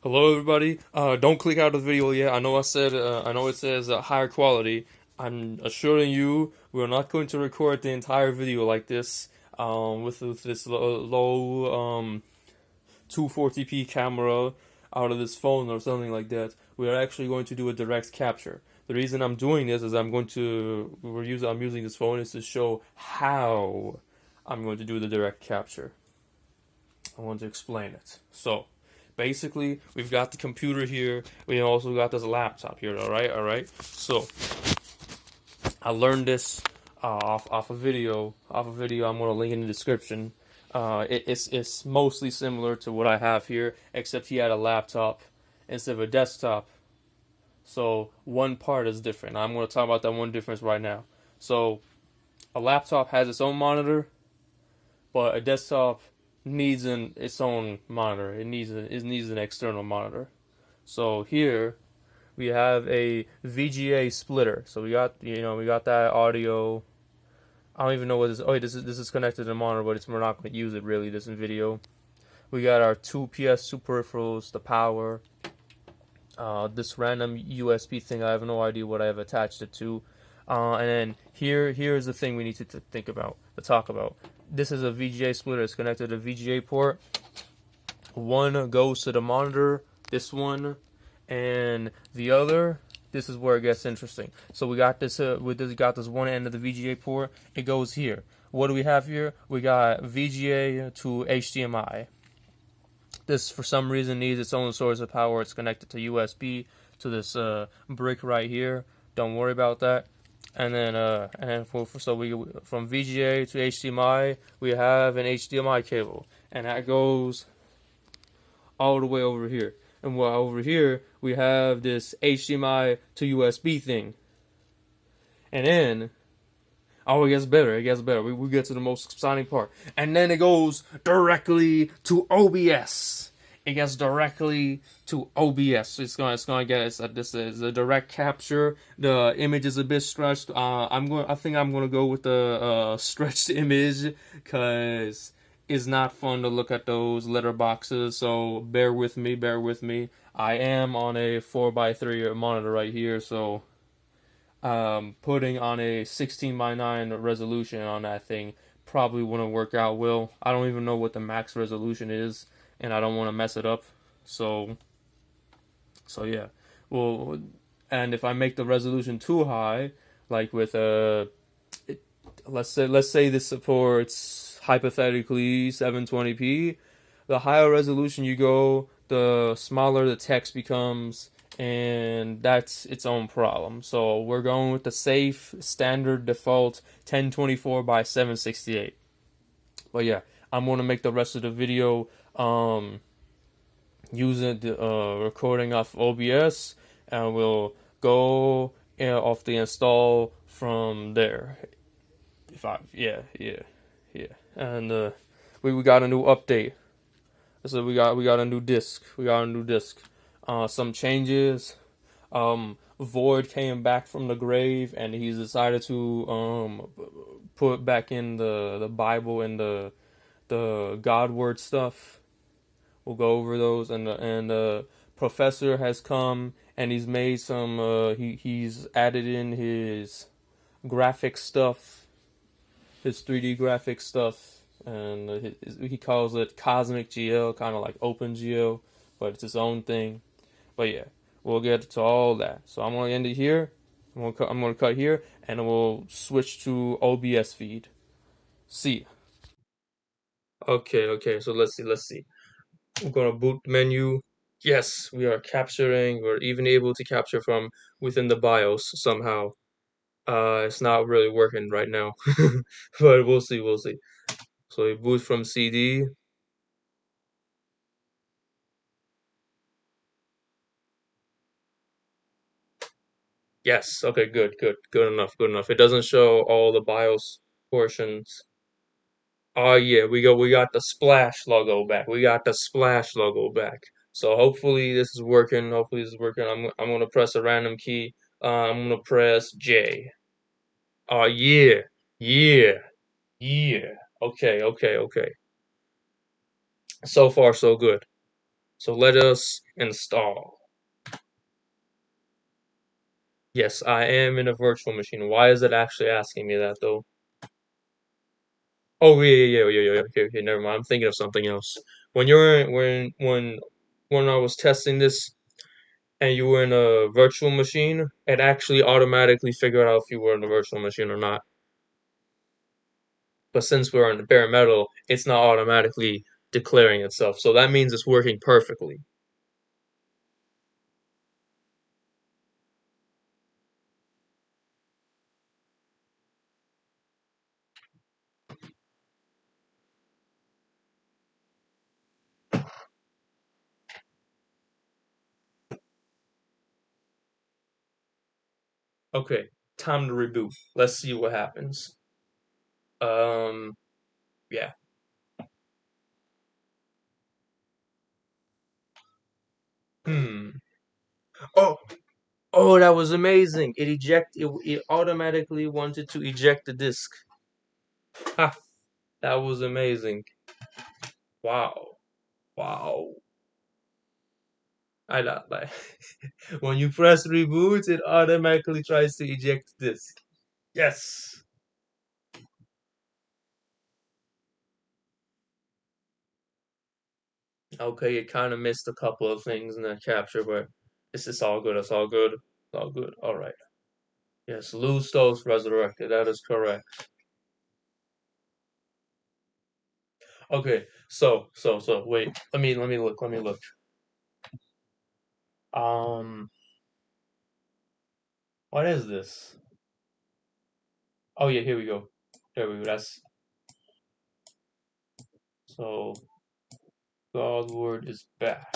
Hello, everybody. Don't click out of the video yet. I know it says higher quality. I'm assuring you, we're not going to record the entire video like this, with this low 240p camera out of this phone or something like that. We are actually going to do a direct capture. The reason I'm doing this is I'm using this phone is to show how I'm going to do the direct capture. I want to explain it. So, basically, we've got the computer here. We also got this laptop here. All right. So, I learned this off a video. Off a video, I'm gonna link in the description. It's mostly similar to what I have here, except he had a laptop instead of a desktop. So one part is different. I'm gonna talk about that one difference right now. So a laptop has its own monitor, but a desktop needs its own monitor. It needs an external monitor. So here we have a VGA splitter. So we got that audio. I don't even know what this. Oh, this is connected to the monitor, but we're not going to use it really. This in video. We got our two PS2 peripherals, the power. This random USB thing. I have no idea what I have attached it to. And then here's the thing we need to talk about. This is a VGA splitter. It's connected to a VGA port. One goes to the monitor. This one, and the other. This is where it gets interesting. So we got this. Got this one end of the VGA port. It goes here. What do we have here? We got VGA to HDMI. This, for some reason, needs its own source of power. It's connected to USB to this brick right here. Don't worry about that. And then, from VGA to HDMI, we have an HDMI cable, and that goes all the way over here. And while over here, we have this HDMI to USB thing. And then, it gets better. It gets better. We get to the most exciting part. And then it goes directly to OBS. It gets directly to OBS. It's gonna get this is a direct capture. The image is a bit stretched. I think I'm gonna go with the stretched image because it's not fun to look at those letterboxes. So bear with me. Bear with me. I am on a 4x3 monitor right here, so putting on a 16:9 resolution on that thing probably wouldn't work out well. I don't even know what the max resolution is, and I don't want to mess it up. So yeah. Well, and if I make the resolution too high, like with let's say this supports hypothetically 720p, the higher resolution you go, the smaller the text becomes, and that's its own problem. So we're going with the safe standard default 1024 by 768. But yeah, I'm going to make the rest of the video using the recording off OBS, and we'll go off the install from there. Yeah. And we got a new update. So we got a new disk. Some changes. Void came back from the grave, and he's decided to put back in the Bible and the GodWord stuff. We'll go over those, and the professor has come, and he's made some. He's added in his graphic stuff, his 3D graphic stuff, and he calls it CosmicGL, kind of like OpenGL, but it's its own thing. But yeah, we'll get to all that. So I'm gonna end it here. I'm gonna cut here, and we'll switch to OBS feed. See ya. Okay. So let's see. I'm gonna boot menu. Yes, we are capturing. We're even able to capture from within the BIOS somehow. It's not really working right now, but we'll see. So we boot from CD. Yes. Okay. Good enough. It doesn't show all the BIOS portions. Oh yeah, we got the splash logo back. So hopefully this is working. I'm gonna press a random key. I'm gonna press J. Oh yeah, yeah. Okay. So far so good. So let us install. Yes, I am in a virtual machine. Why is it actually asking me that though? Oh yeah. Okay, never mind. I'm thinking of something else. When you're when I was testing this and you were in a virtual machine, it actually automatically figured out if you were in a virtual machine or not. But since we're on the bare metal, it's not automatically declaring itself. So that means it's working perfectly. Okay, time to reboot. Let's see what happens. Um, yeah. Hmm. Oh, oh, that was amazing. It automatically wanted to eject the disk. Ha, that was amazing. Wow. Wow. I not like when you press reboot, it automatically tries to eject the disk. Yes. Okay, it kind of missed a couple of things in that capture, but it's all good. It's all good. It's all good. All right. Yes, lose those resurrected. That is correct. Okay, so wait. Let me look. Let me look. Um, what is this? Oh yeah, here we go. There we go. That's so GodWord is back.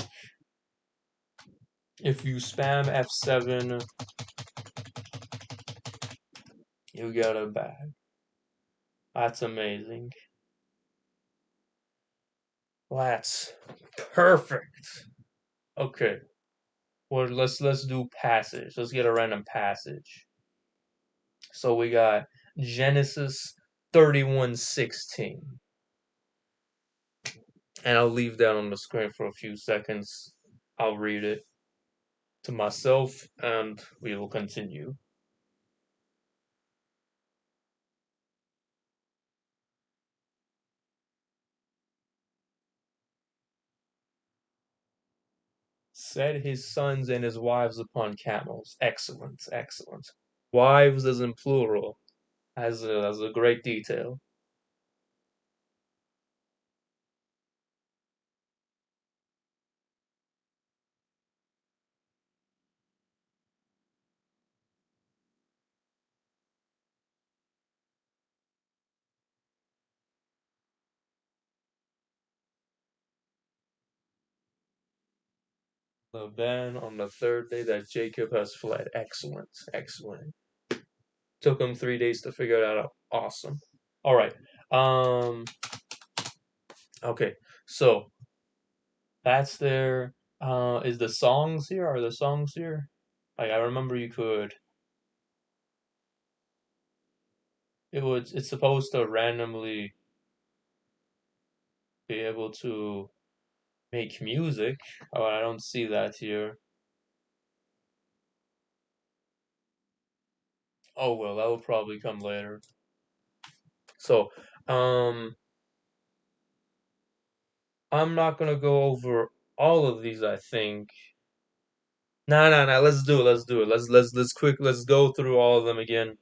If you spam F7, you get it back. That's amazing. That's perfect. Okay. Well, let's do passage. Let's get a random passage. So we got Genesis 31:16. And I'll leave that on the screen for a few seconds. I'll read it to myself and we will continue. Set his sons and his wives upon camels. Excellent, excellent. Wives is in plural. As a great detail. Laban on the third day that Jacob has fled. Excellent, excellent. Took him 3 days to figure that out. Awesome. All right. Um. Okay. So that's there. Is the songs here? Are the songs here? Like I remember you could. It was. It's supposed to randomly be able to make music. Oh, I don't see that here. Oh well, that will probably come later. So, um, I'm not gonna go over all of these. I think. No. Let's do it. Let's do it. Let's quick. Let's go through all of them again.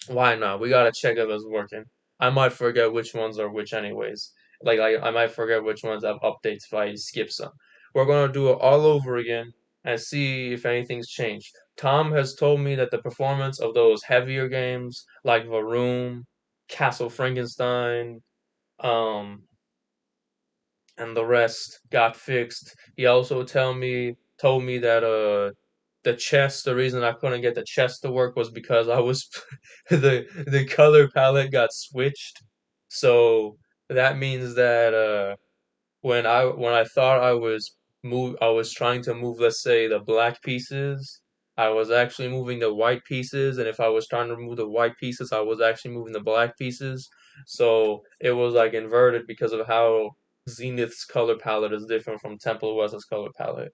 Why not? We gotta check if it's working. I might forget which ones are which anyways. Like I might forget which ones have updates if I skip some. We're gonna do it all over again and see if anything's changed. Tom has told me that the performance of those heavier games like Varoom, Castle Frankenstein, um, and the rest got fixed. He also told me that the chest, the reason I couldn't get the chest to work was because I was the color palette got switched. So that means that when I thought I was trying to move, let's say, the black pieces, I was actually moving the white pieces, and if I was trying to move the white pieces, I was actually moving the black pieces. So it was like inverted because of how Zenith's color palette is different from TempleOS's color palette.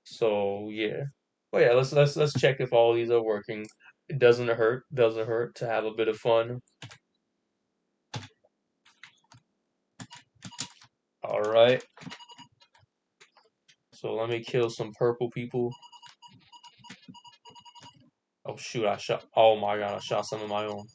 So yeah. But yeah, let's check if all these are working. It doesn't hurt to have a bit of fun. All right. So let me kill some purple people. Oh shoot, I shot. Oh my god, I shot some of my own.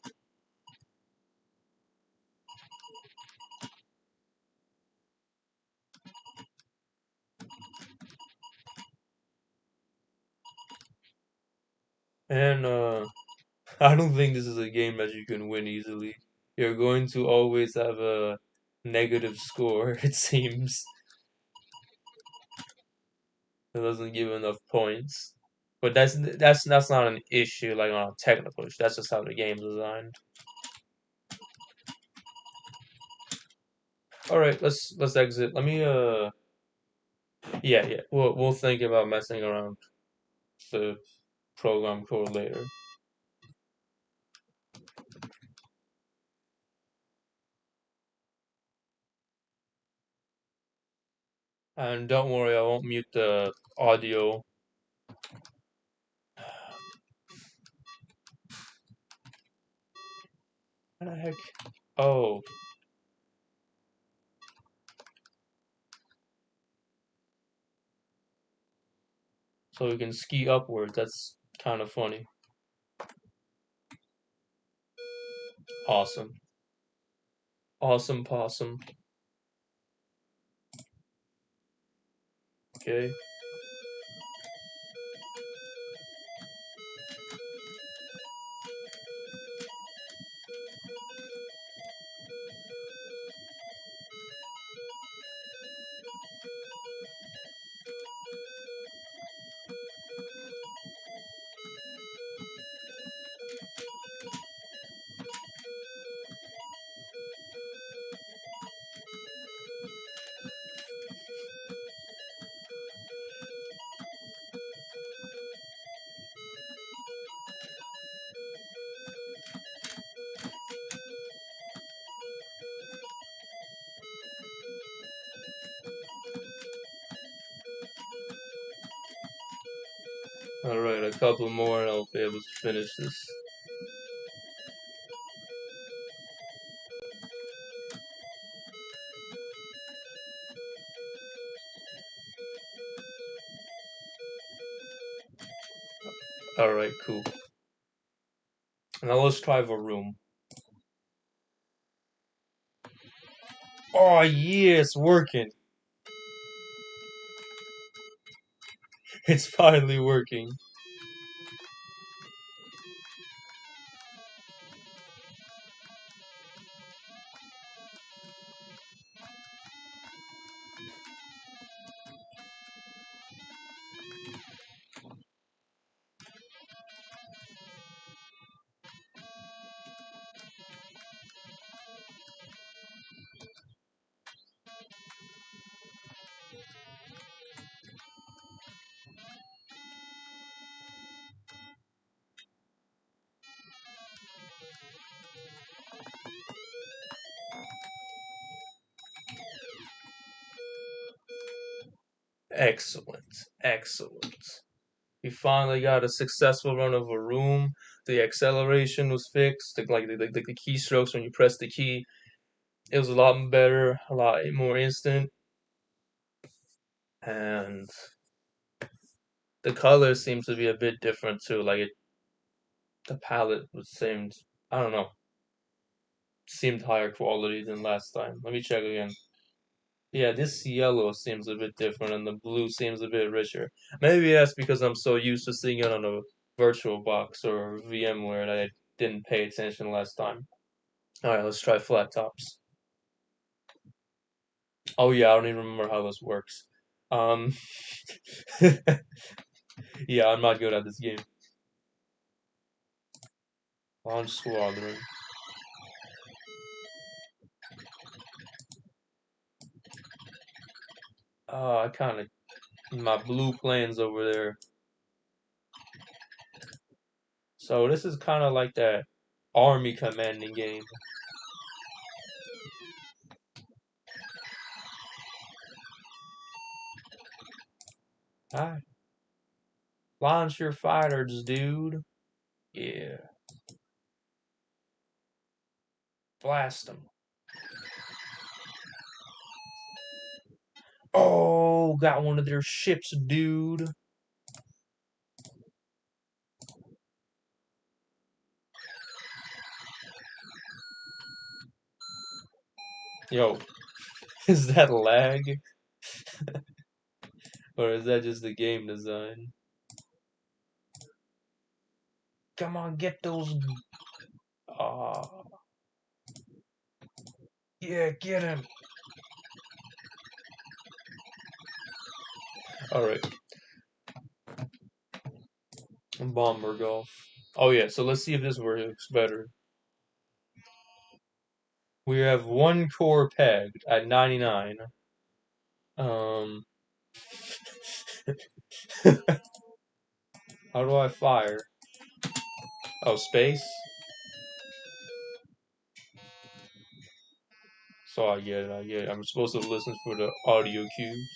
And I don't think this is a game that you can win easily. You're going to always have a negative score, it seems. It doesn't give enough points. But that's not an issue like on a technical issue. That's just how the game's designed. Alright, let's exit. Let me yeah. We'll think about messing around with the program code later. And don't worry, I won't mute the audio. What the heck? Oh, so we can ski upwards. That's kind of funny. Awesome. Awesome possum. Okay. Alright, a couple more and I'll be able to finish this. Alright, cool. Now let's try the room. Oh yeah, it's working. It's finally working. Excellent. Excellent. We finally got a successful run of a room. The acceleration was fixed. The keystrokes when you press the key, it was a lot better, a lot more instant. And the colors seem to be a bit different too. The palette was seemed, I don't know, seemed higher quality than last time. Let me check again. Yeah, this yellow seems a bit different and the blue seems a bit richer. Maybe that's because I'm so used to seeing it on a virtual box or VMware that I didn't pay attention last time. Alright, let's try flat tops. Oh yeah, I don't even remember how this works. Um, yeah, I'm not good at this game. Launch squadron. I kind of my blue planes over there. So this is kind of like that army commanding game. Alright. Launch your fighters, dude. Yeah. Blast them. Oh, got one of their ships, dude. Yo, is that lag? Or is that just the game design? Come on, get those. Ah, yeah, get him. Alright, bomber golf. Oh yeah, so let's see if this works better. We have one core pegged at 99. Um, how do I fire? Oh, space? So I get it, I get it. I'm supposed to listen for the audio cues.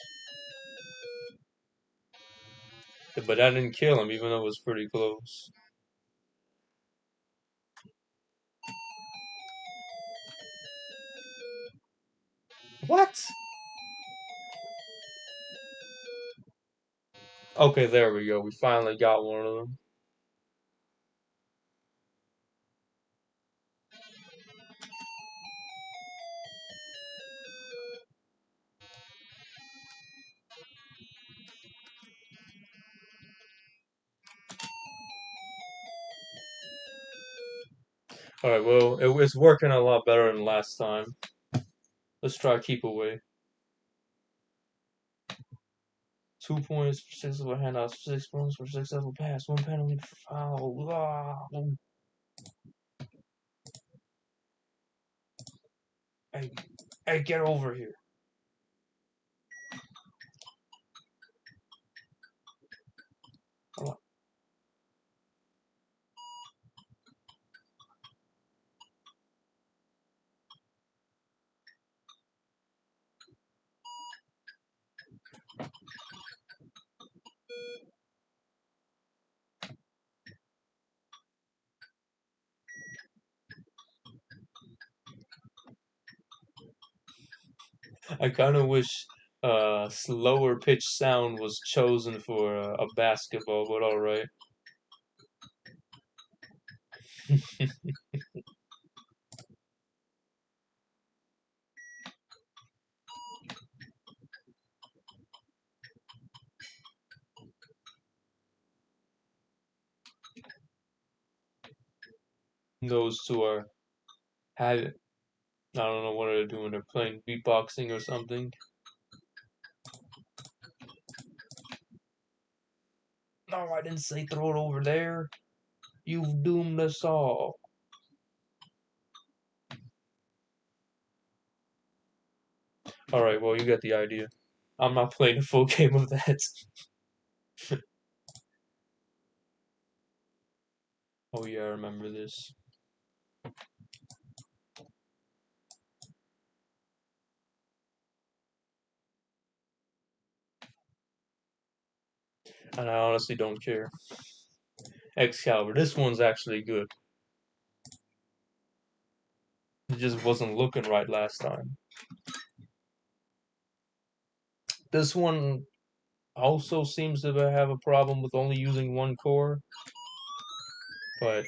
But that didn't kill him, even though it was pretty close. What? Okay, there we go. We finally got one of them. Alright, well, it's working a lot better than last time. Let's try keep away. 2 points for 6 level handout, 6 points for 6 level pass, 1 penalty for foul. Hey, hey, get over here. Come on. I kind of wish slower pitch sound was chosen for a basketball, but alright. Those two are have I don't know what they're doing. They're playing beatboxing or something. No, I didn't say throw it over there. You've doomed us all. Alright, well, you get the idea. I'm not playing a full game of that. Oh yeah, I remember this. And I honestly don't care. Excalibur, this one's actually good. It just wasn't looking right last time. This one also seems to have a problem with only using one core, but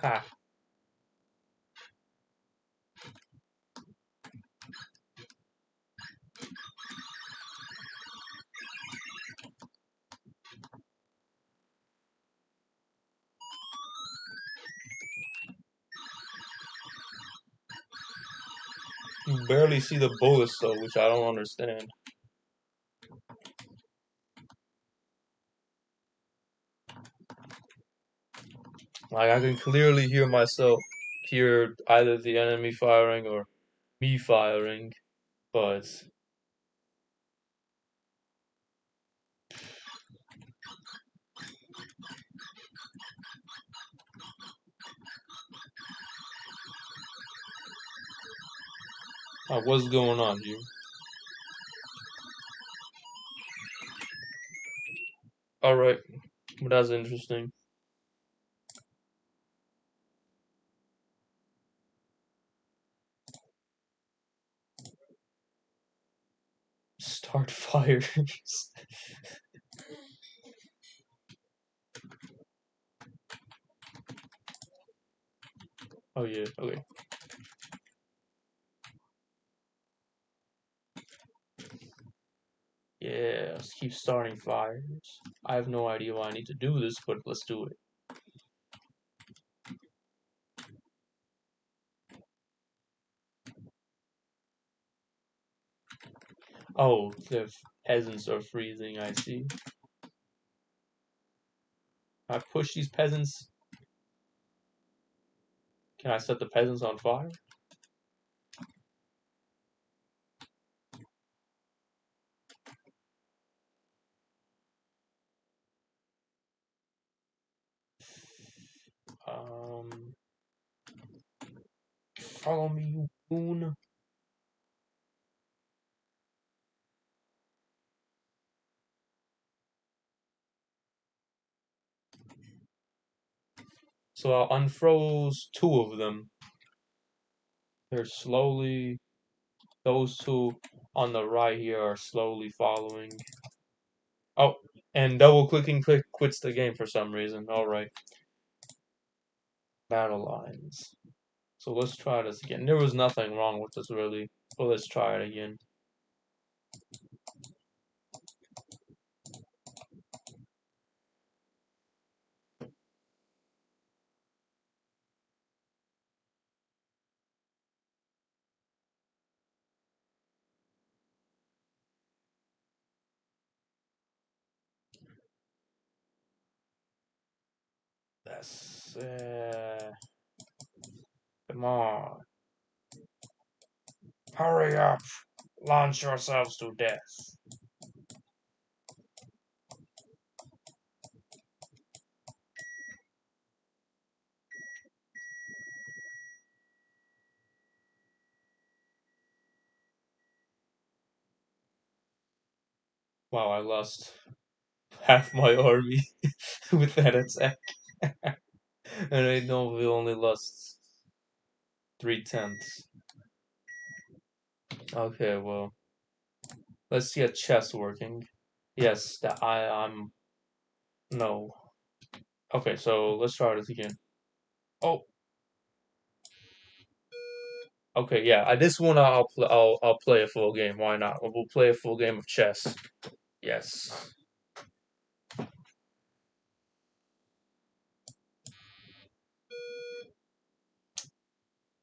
ha. You barely see the bullets though, which I don't understand. Like I can clearly hear myself. hear either the enemy firing or me firing, but what's going on here? Alright, that's interesting. Start fires. Oh yeah, okay. Yeah, let's keep starting fires. I have no idea why I need to do this, but let's do it. Oh, the peasants are freezing, I see. Can I push these peasants? Can I set the peasants on fire? Um, Follow me, you moon. So I unfroze two of them. They're slowly. Those two on the right here are slowly following. Oh, and double clicking quits the game for some reason. Alright. Battle lines. So let's try this again. There was nothing wrong with this really. But let's try it again. That's come on. Hurry up. Launch yourselves to death. Wow, I lost half my army with that attack. And I know we only lost 3/10. Okay, well, let's get chess working. Yes, that I'm no. Okay, so let's try this again. Oh, okay, yeah. This one I'll play a full game. Why not? We'll play a full game of chess. Yes.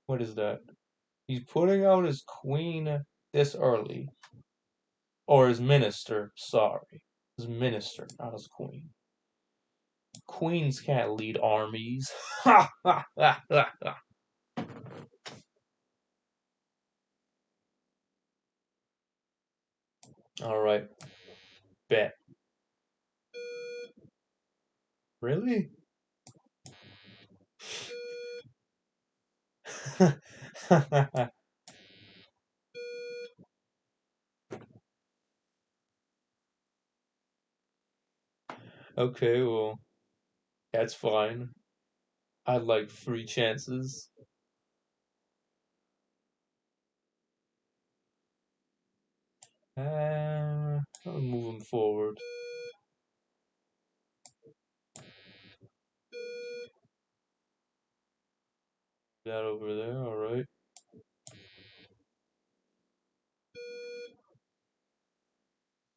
What is that? He's putting out his queen this early, or his minister. Sorry, his minister, not his queen. Queens can't lead armies. Ha ha ha ha. All right, bet. Really? Okay, well, that's fine. I'd like three chances. I'm moving forward. That over there, alright.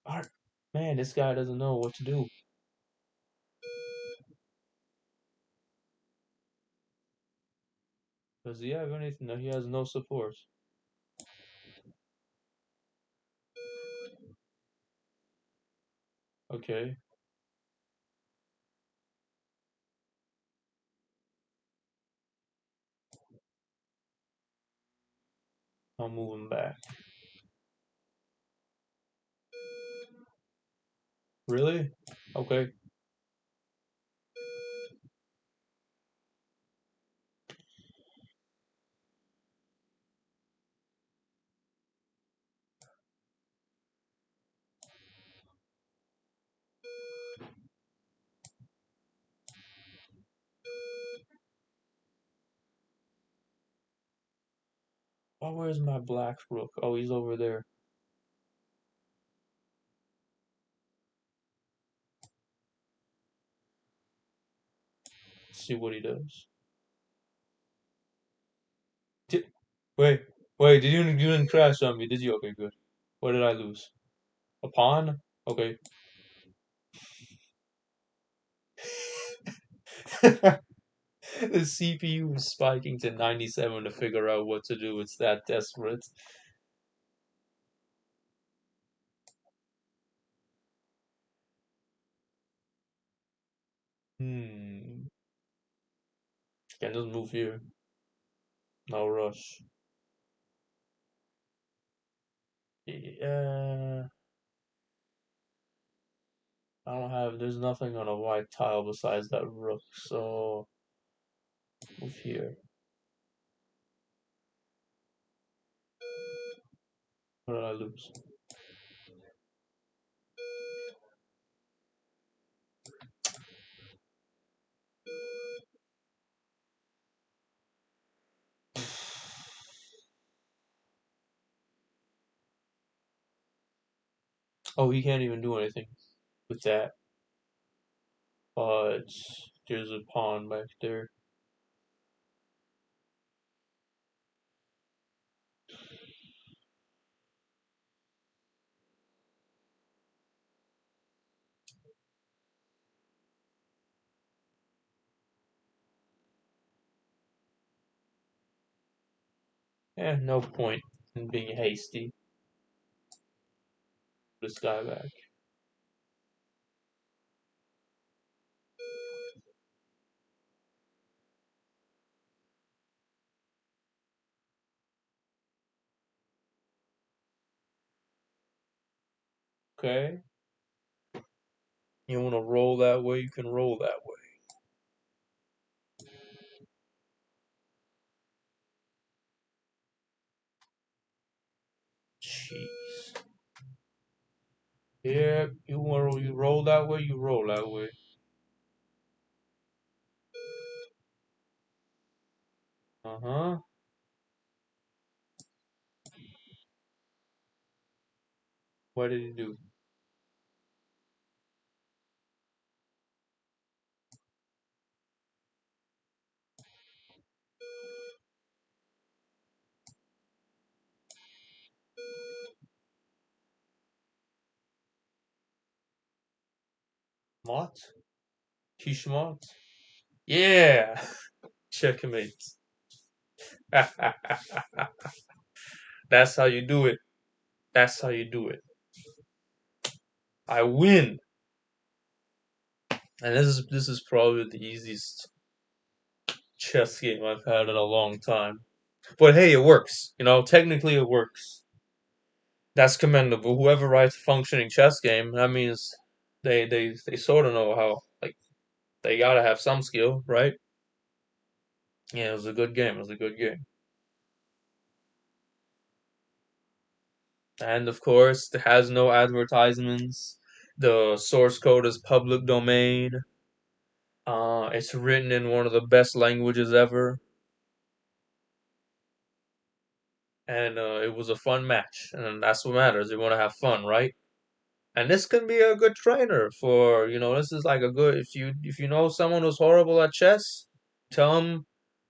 Alright. Man, this guy doesn't know what to do. Does he have anything? No, he has no support. Okay. I'll move him back. Really? Okay. Oh, where's my black rook? Oh, he's over there. Let's see what he does. Did, wait, wait, you didn't crash on me, did you? Okay, good. What did I lose? A pawn? Okay. The CPU is spiking to 97 to figure out what to do. It's that desperate. Hmm. Can just move here. No rush. Yeah. I don't have. There's nothing on a white tile besides that rook. So move here. What did I lose? Oh, he can't even do anything with that. But there's a pawn back there. No point in being hasty. This guy back. Okay. You want to roll that way? You can roll that way. Jeez. Yeah, you roll that way, you roll that way. Uh-huh. What did he do? Mott? Kishmont? Yeah! Checkmate. That's how you do it. That's how you do it. I win. And this is probably the easiest chess game I've had in a long time. But hey, it works. Technically it works. That's commendable. Whoever writes a functioning chess game, that means they sort of know how, like, they gotta have some skill, right? Yeah, it was a good game. It was a good game. And of course, it has no advertisements. The source code is public domain. It's written in one of the best languages ever. And it was a fun match. And that's what matters. You want to have fun, right? And this can be a good trainer for, this is like a good, if you know someone who's horrible at chess, tell them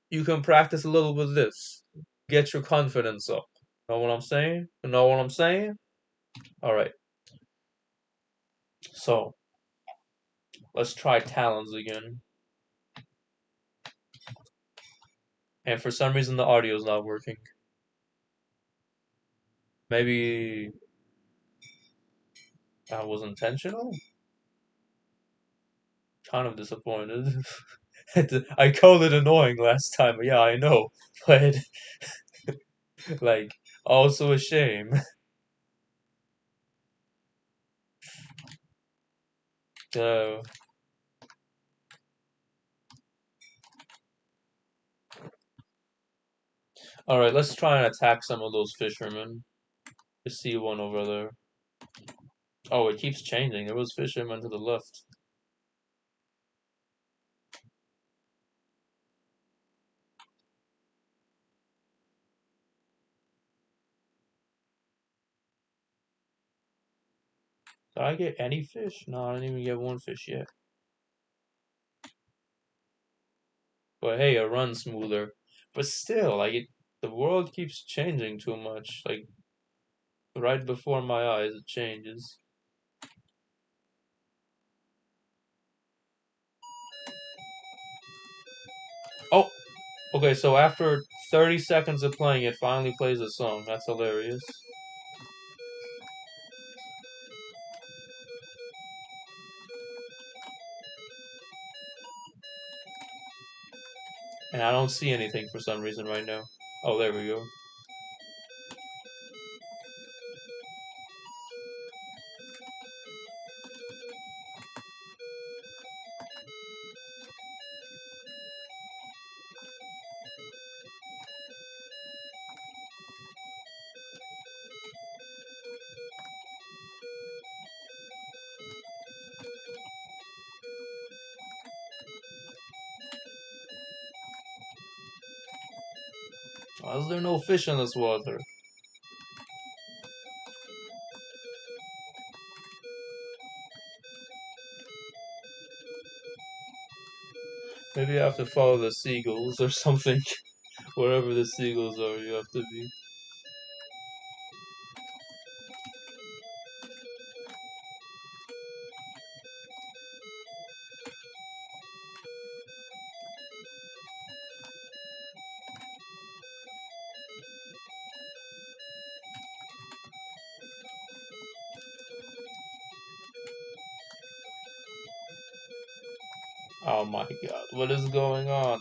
you can practice a little with this. Get your confidence up. Know what I'm saying? You know what I'm saying? All right. So let's try Talons again. And for some reason the audio is not working. Maybe that was intentional? Kind of disappointed. I called it annoying last time. Yeah, I know. But like Also a shame. So, alright, let's try and attack some of those fishermen. I see one over there. Oh, it keeps changing. There was fishermen to the left. Did I get any fish? No, I didn't even get one fish yet. But hey, it runs smoother. But still, like the world keeps changing too much. Like right before my eyes, it changes. Oh, okay. So after 30 seconds of playing, it finally plays a song. That's hilarious. And I don't see anything for some reason right now. Oh, there we go. Why is there no fish in this water? Maybe I have to follow the seagulls or something. Wherever the seagulls are, you have to be. Oh my god, what is going on?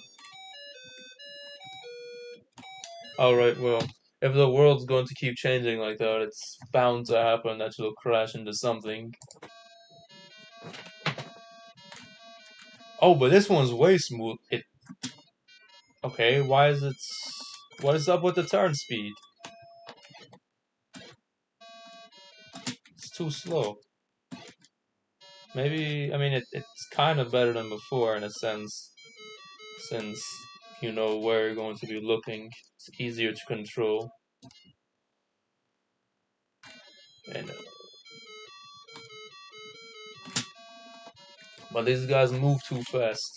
Alright, well, if the world's going to keep changing like that, it's bound to happen that you'll crash into something. Oh, but this one's way smooth. Okay, why is it... What is up with the turn speed? It's too slow. Maybe, I mean, it's kind of better than before in a sense, since you know where you're going to be looking. It's easier to control. And but these guys move too fast.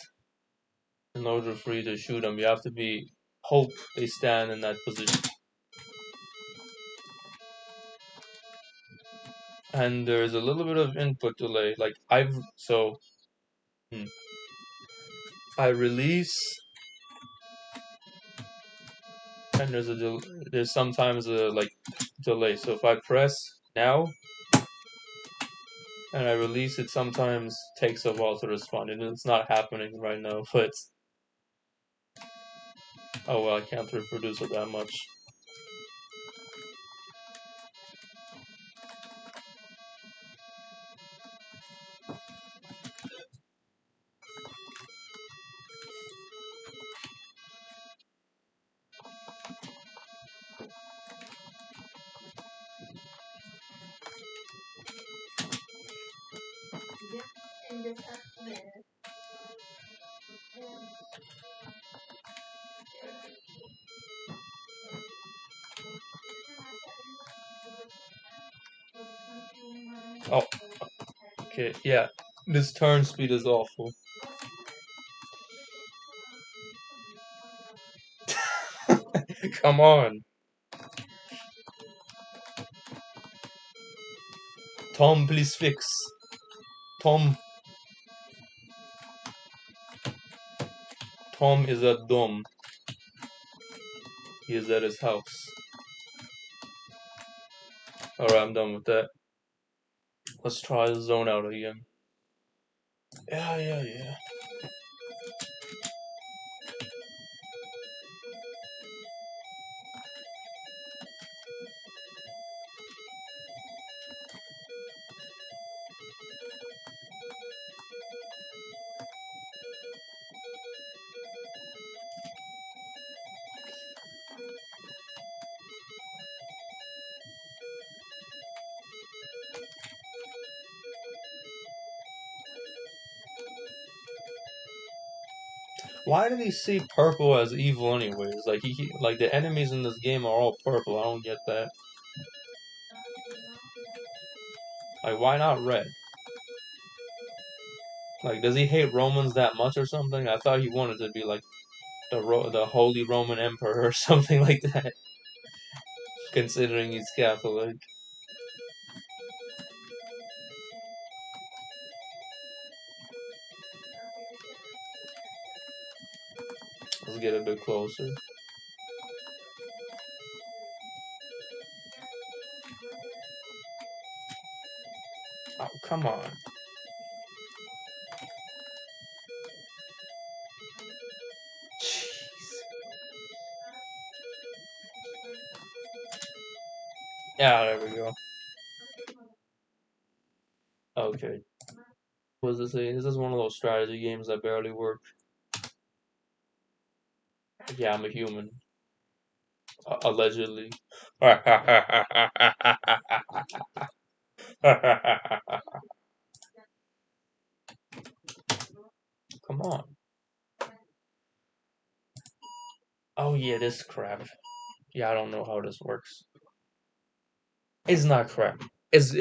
In order for you to shoot them, you have to be hope they stand in that position. And there's a little bit of input delay. Like hmm, I release, and there's sometimes a like delay. So if I press now and I release, it sometimes takes a while to respond, and it's not happening right now. But oh well, I can't reproduce it that much. Oh, okay, yeah. This turn speed is awful. Come on. Tom, please fix. Tom. Tom is at Dom. He is at his house. Alright, I'm done with that. Let's try the zone out again. Yeah. Why did he see purple as evil anyways? Like like the enemies in this game are all purple. I don't get that. Like why not red? Like does he hate Romans that much or something? I thought he wanted to be like the Holy Roman Emperor or something like that. Considering he's Catholic. Let's get a bit closer. Oh, come on. Jeez. Yeah, there we go. Okay. What does this say? This is one of those strategy games that barely work. Yeah, I'm a human. Allegedly. Come on. Oh yeah, this crap. Yeah, I don't know how this works. It's not crap. It's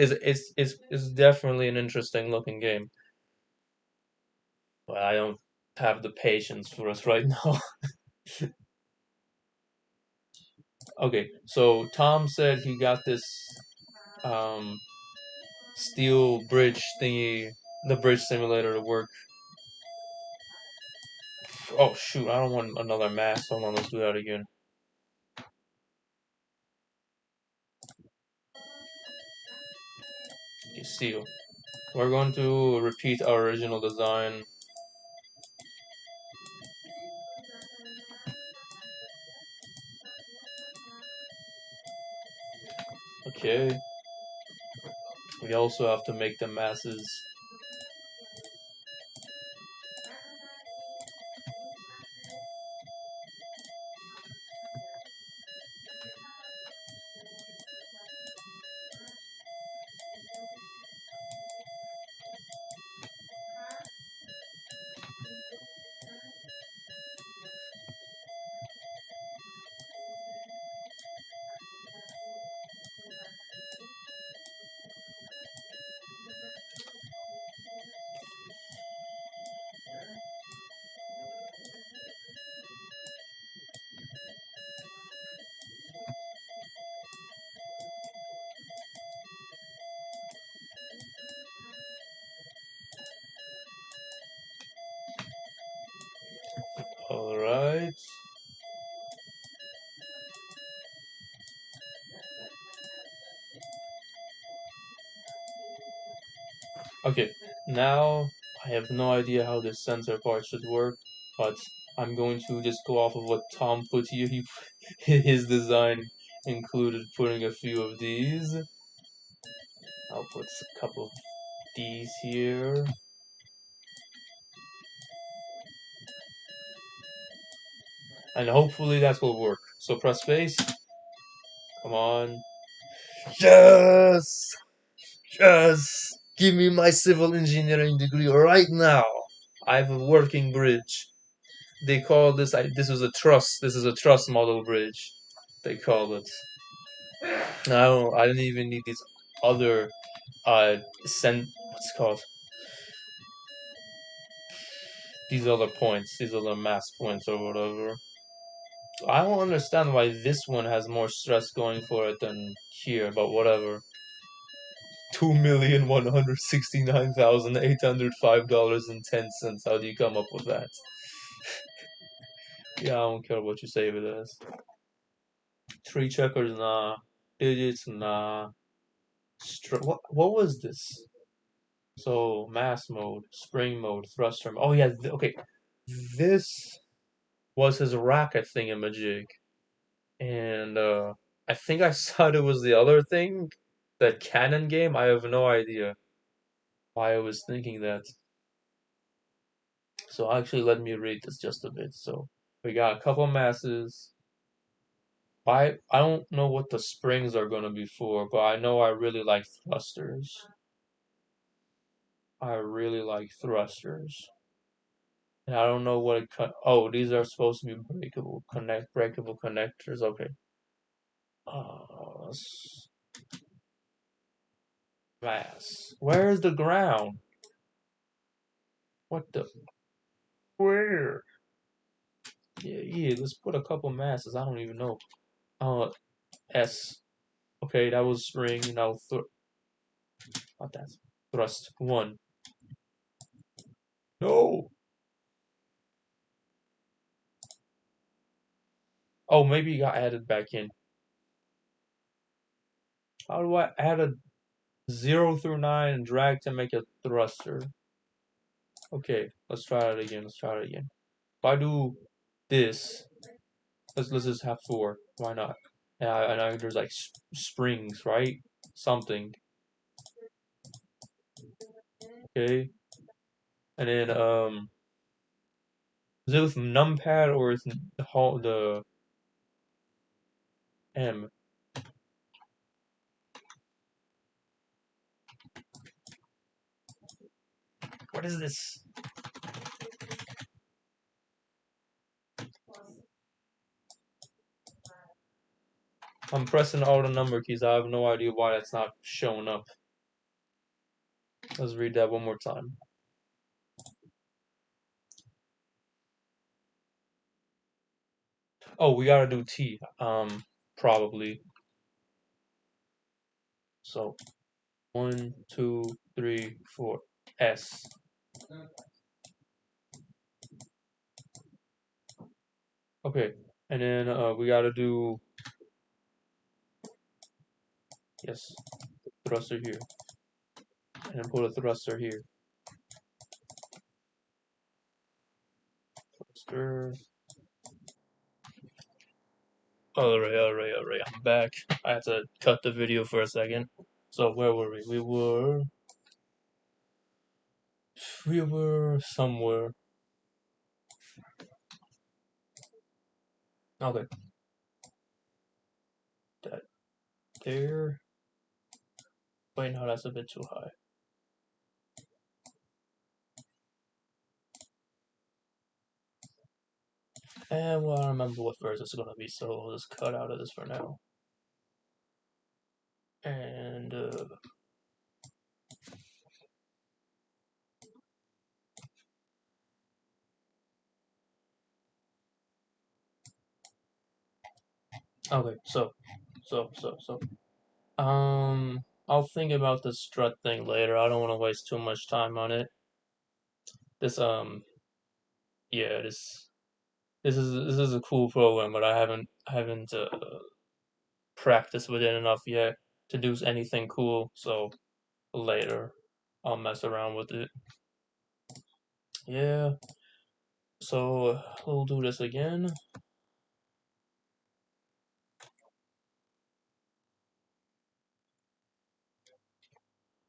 definitely an interesting looking game. But I don't have the patience for it right now. Okay, so Tom said he got this um steel bridge thingy, the bridge simulator to work. Oh shoot, I don't want another mask. Hold on, let's do that again. Okay, steel. We're going to repeat our original design. Okay. We also have to make the masses. Alright. Okay, now I have no idea how this sensor part should work, but I'm going to just go off of what Tom put here. His design included putting a few of these. I'll put a couple of these here. And hopefully that will work. So press space. Come on. Yes! Yes! Give me my civil engineering degree right now. I have a working bridge. They call this, this is a truss. This is a truss model bridge. They call it. No, I didn't even need these other, what's it called? These other points, these other mass points or whatever. I don't understand why this one has more stress going for it than here, but whatever. $2,169,805.10. How do you come up with that? Yeah, I don't care what you save it as. Three checkers, nah. Digits, nah. What was this? So mass mode, spring mode, thruster mode. Oh yeah, okay. This was his racket thingamajig, and I think I thought it was the other thing, that cannon game. I have no idea why I was thinking that. So actually, let me read this just a bit. So we got a couple masses. I don't know what the springs are gonna be for, but I know I really like thrusters. I really like thrusters. And I don't know what oh, these are supposed to be breakable connectors. Okay. Uh, mass. Where's the ground? What the? Where? Yeah. Let's put a couple masses. I don't even know. Uh, S. Okay, that was spring. Now what that? Thrust one. No. Oh, maybe it got added back in. How do I add a 0 through 9 and drag to make a thruster? Okay, let's try it again. Let's try it again. If I do this, let's just have 4. Why not? And there's like springs, right? Something. Okay. And then is it with numpad or is the M? What is this? I'm pressing all the number keys. I have no idea why that's not showing up. Let's read that one more time. Oh, we gotta do T. Probably. So 1, 2, 3, 4. S. Okay, and then we gotta do yes, thruster here, and then put a thruster here. Thruster. Alright. I'm back. I had to cut the video for a second. So where were we? We were somewhere. Okay. That there. Wait, no, that's a bit too high. And well, I don't remember what verse it's gonna be, so we'll just cut out of this for now. And okay, so I'll think about the strut thing later. I don't want to waste too much time on it. This yeah, this is a cool program, but I haven't practiced with it enough yet to do anything cool. So later, I'll mess around with it. Yeah. So we'll do this again.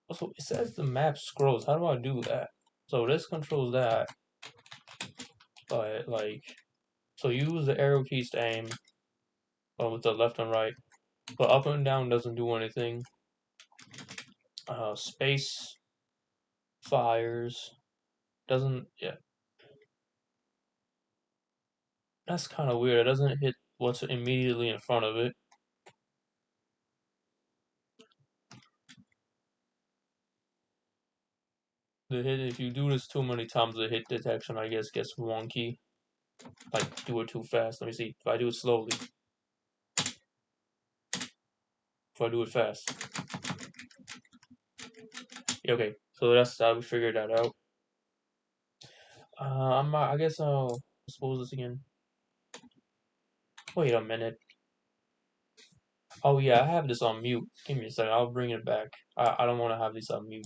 Also, it says the map scrolls. How do I do that? So this controls that, but like, so use the arrow keys to aim, with the left and right, but up and down doesn't do anything. Space fires doesn't. Yeah, that's kind of weird. It doesn't hit what's immediately in front of it. The hit, if you do this too many times, the hit detection, I guess, gets wonky. Like, do it too fast. Let me see. If I do it slowly. If I do it fast. Yeah, okay, so that's how we figured that out. I guess I'll expose this again. Wait a minute. Oh yeah, I have this on mute. Give me a second. I'll bring it back. I don't want to have this on mute.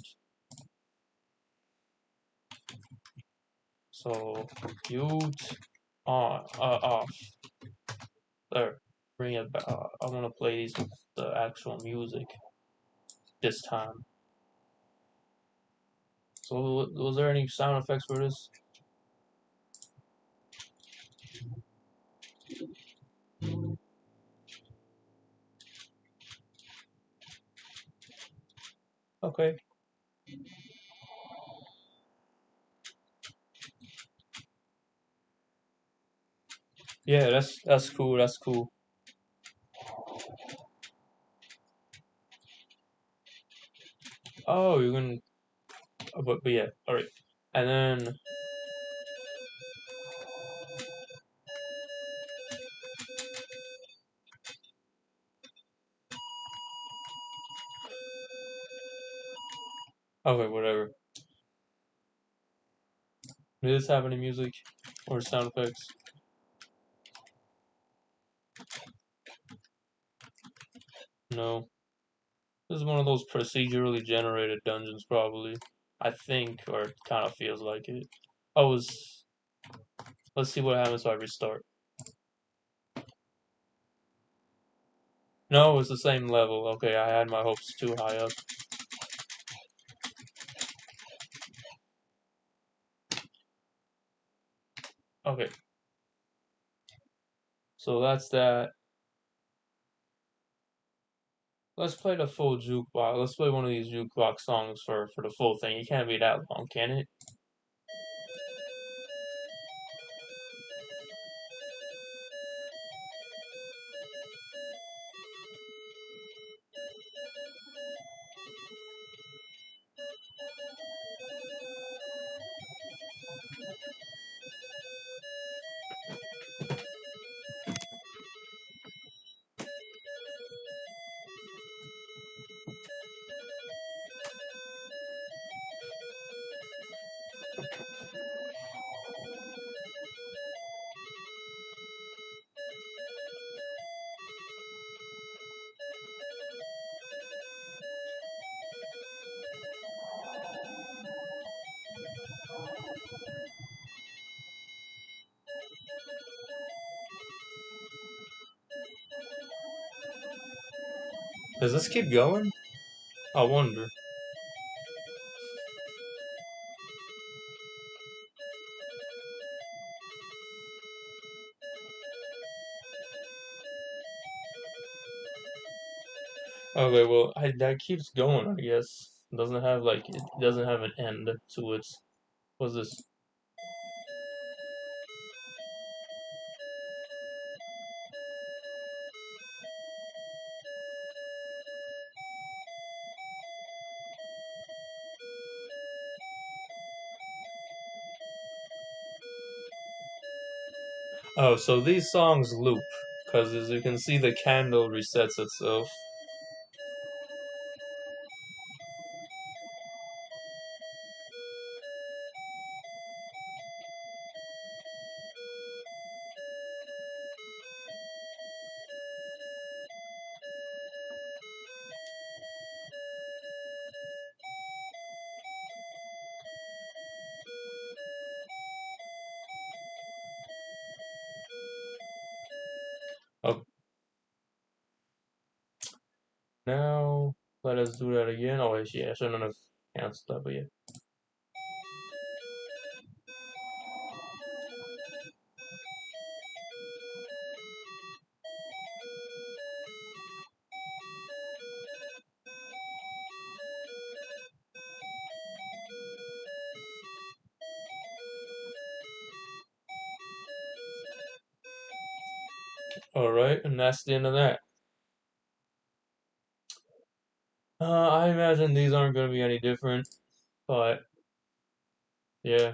So mute on off. There. Bring it back. I want to play these with the actual music this time. So was there any sound effects for this? Okay. Yeah, that's cool. That's cool. Oh, you can. But yeah, all right. And then okay, whatever. Does this have any music or sound effects? No. This is one of those procedurally generated dungeons, probably. I think, or it kind of feels like it. Oh, let's see what happens if I restart. No, it's the same level. Okay, I had my hopes too high up. Okay, so that's that. Let's play the full jukebox. Let's play one of these jukebox songs for the full thing. It can't be that long, can it? Does this keep going? I wonder. Okay, well, that keeps going, I guess. It doesn't have an end to it. What's this? Oh, so these songs loop, because as you can see, the candle resets itself. Oh, now let us do that again. Oh, yeah, I shouldn't have canceled that, but yeah. All right, and that's the end of that. I imagine these aren't going to be any different, but yeah.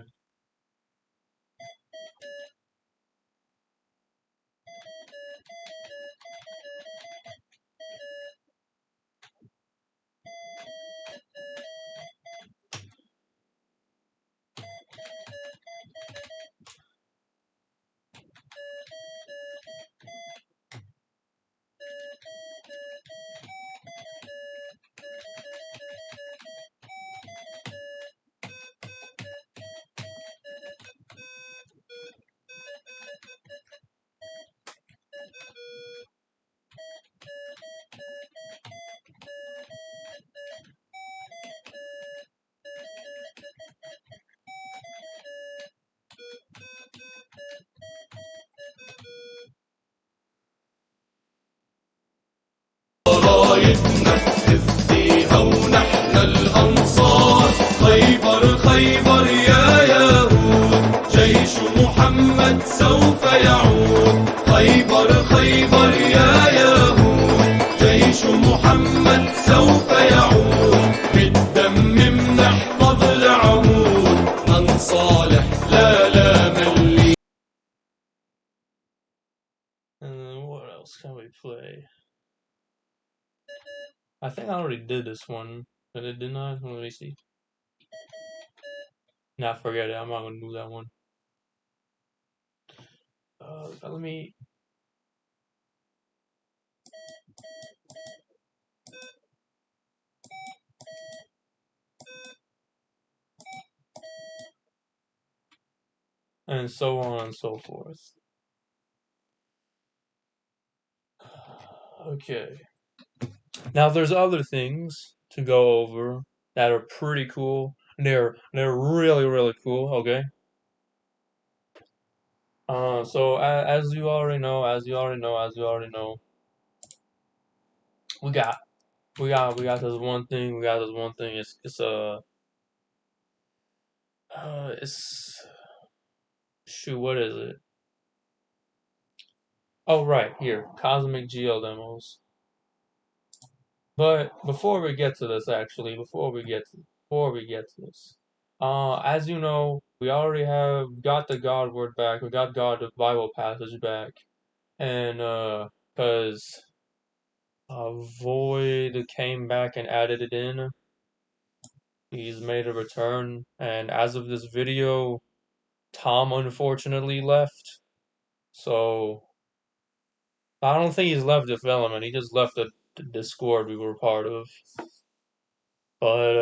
خيبر خيبر يا يهود جيش محمد سوف يعود بالدم بنحفظ العهود من صالح لا لا ملي. And what else can we play? I think I already did this one, but it did not. Let me see. Nah, forget it. I'm not gonna do that one. Let me. And so on and so forth. Okay. Now there's other things to go over that are pretty cool. They're really cool. Okay. So as you already know, we got this one thing. We got this one thing. It's shoot. What is it? Oh right here, CosmicGL demos. But before we get to this, actually, before we get to this, as you know, we already have got the GodWord back. We got God the Bible passage back, and because Void came back and added it in, he's made a return. And as of this video, Tom unfortunately left. So I don't think he's left development. He just left the Discord we were part of. But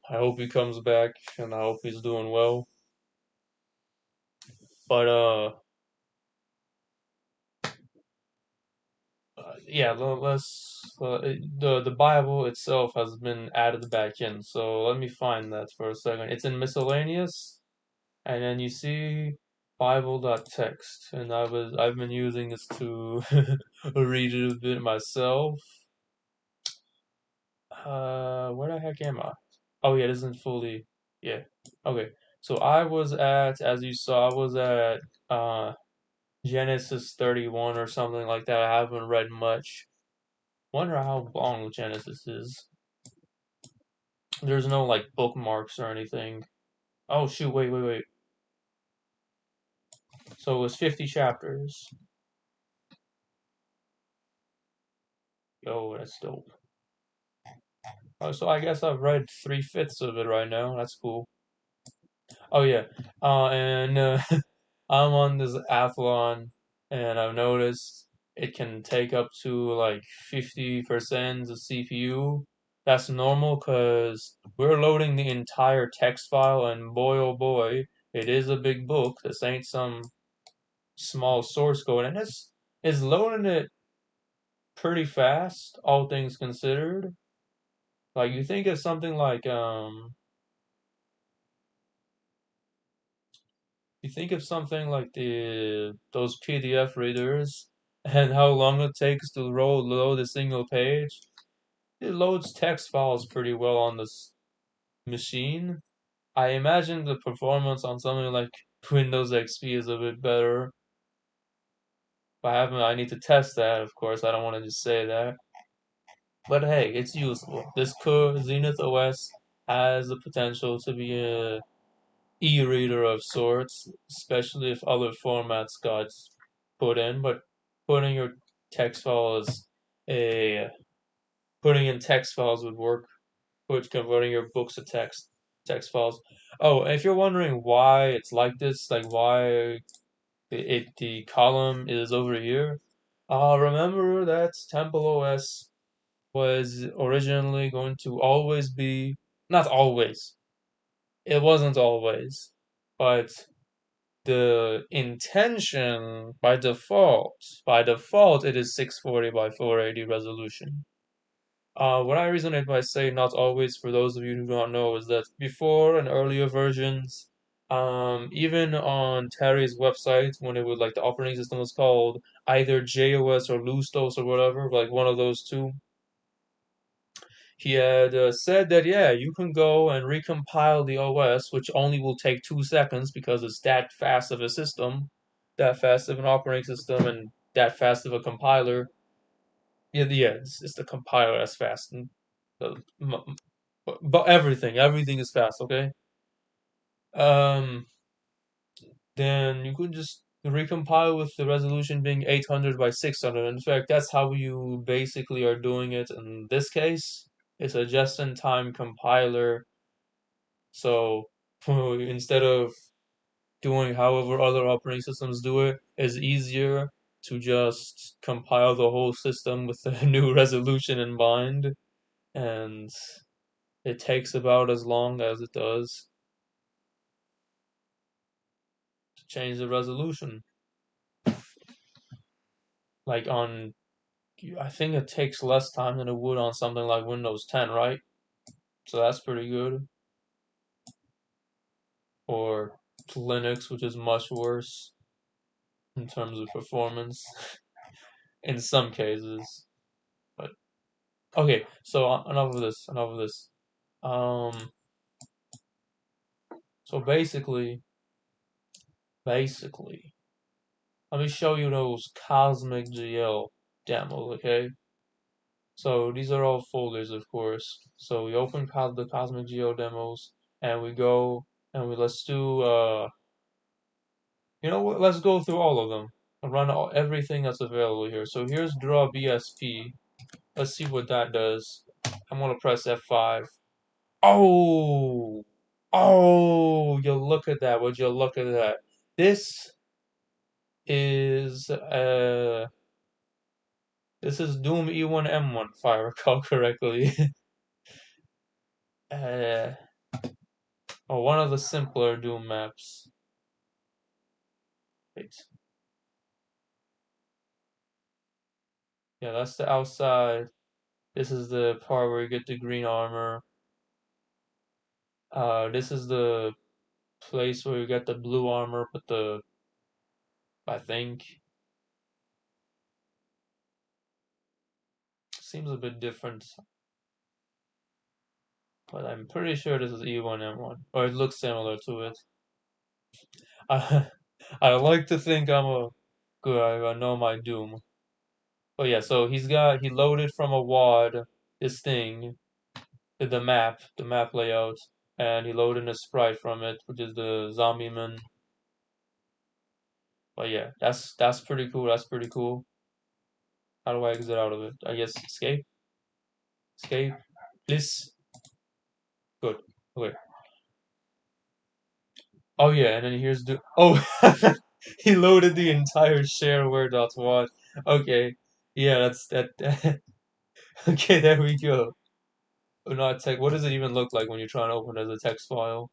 I hope he comes back and I hope he's doing well. But yeah, the Bible itself has been added back in. So let me find that for a second. It's in miscellaneous, and then you see Bible.text, and I've been using this to read it a bit myself. Where the heck am I? Oh yeah, it isn't fully. Yeah. Okay. So I was at, as you saw, I was at Genesis 31 or something like that. I haven't read much. Wonder how long Genesis is. There's no like bookmarks or anything. Oh shoot, wait. So it was 50 chapters. Yo, that's dope. Oh, so I guess I've read 3/5 of it right now. That's cool. Oh yeah. And I'm on this Athlon, and I've noticed it can take up to like 50% of CPU. That's normal because we're loading the entire text file, and boy oh boy, it is a big book. This ain't some small source code, and it's loading it pretty fast, all things considered. Like you think of something like you think of something like the those PDF readers and how long it takes to load a single page. It loads text files pretty well on this machine. I imagine the performance on something like Windows XP is a bit better. But I need to test that, of course. I don't want to just say that. But hey, it's useful. This ZenithOS has the potential to be a e-reader of sorts, especially if other formats got put in. But putting your text files a putting in text files would work. Put converting your books to text files. Oh, if you're wondering why it's like this, like why the column is over here, remember that TempleOS was originally going to always be, not always. It wasn't always, but the intention by default, it is 640 by 480 resolution. What I resonate by saying not always, for those of you who don't know, is that before in earlier versions, even on Terry's website, when it was like the operating system was called either JOS or Lustos or whatever, like one of those two, he had said that yeah, you can go and recompile the OS, which only will take 2 seconds because it's that fast of a system, that fast of an operating system, and that fast of a compiler. Yeah, it's the compiler that's fast. And but everything is fast. Okay. Um, then you could just recompile with the resolution being 800 by 600. In fact, that's how you basically are doing it in this case. It's a just-in-time compiler. So instead of doing however other operating systems do it, it's easier to just compile the whole system with the new resolution in mind. And it takes about as long as it does to change the resolution. Like on, I think it takes less time than it would on something like Windows 10, right? So that's pretty good. Or Linux, which is much worse in terms of performance in some cases. But okay, so enough of this. Enough of this. Um, so basically, let me show you those CosmicGL demos, okay? So these are all folders, of course. So we open the CosmicGL demos, and we go and let's do you know what? Let's go through all of them and run everything that's available here. So here's draw BSP. Let's see what that does. I'm gonna press F5. Oh, oh! You look at that. Would you look at that? This is this is Doom E1M1 if I recall correctly. uh, or one of the simpler Doom maps. Wait. Yeah, that's the outside. This is the part where you get the green armor. This is the place where you get the blue armor, but I think seems a bit different, but I'm pretty sure this is E1M1, or it looks similar to it. I I like to think I'm a good. I know my Doom. But yeah, so he loaded from a WAD this thing, the map layout, and he loaded a sprite from it, which is the zombie man. But yeah, that's pretty cool. That's pretty cool. How do I exit out of it? I guess escape, escape, please. Good. Okay. Oh yeah, and then here's the he loaded the entire shareware.wad. Okay. Yeah, that's that. Okay, there we go. Oh, not text. What does it even look like when you try and open it as a text file?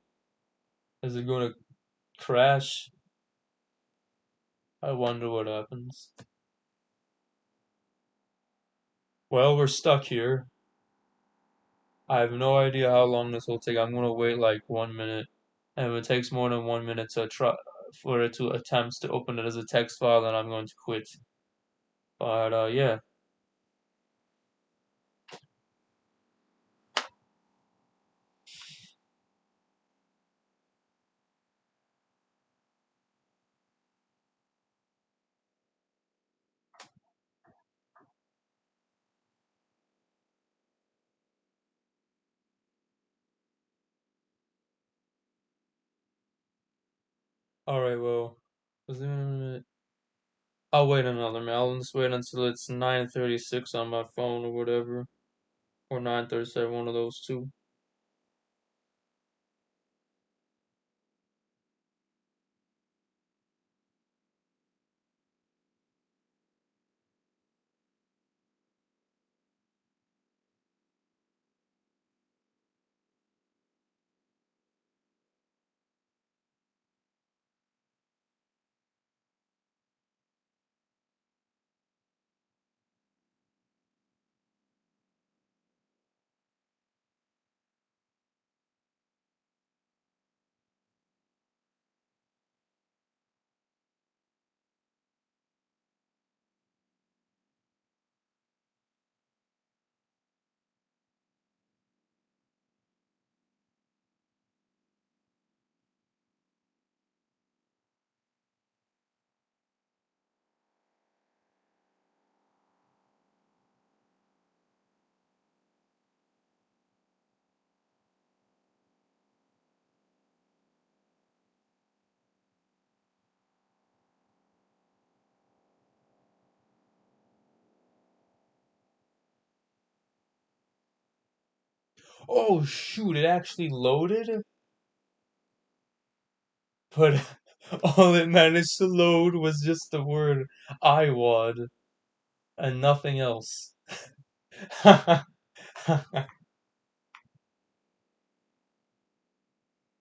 Is it going to crash? I wonder what happens. Well, we're stuck here. I have no idea how long this will take. I'm gonna wait like 1 minute, and if it takes more than 1 minute to try for it to attempt to open it as a text file, then I'm going to quit. But yeah. All right. Well, is there a minute? I'll wait another minute. I'll just wait until it's 9:36 on my phone or whatever, or 9:37, one of those two. Oh shoot, it actually loaded, but all it managed to load was just the word IWAD and nothing else.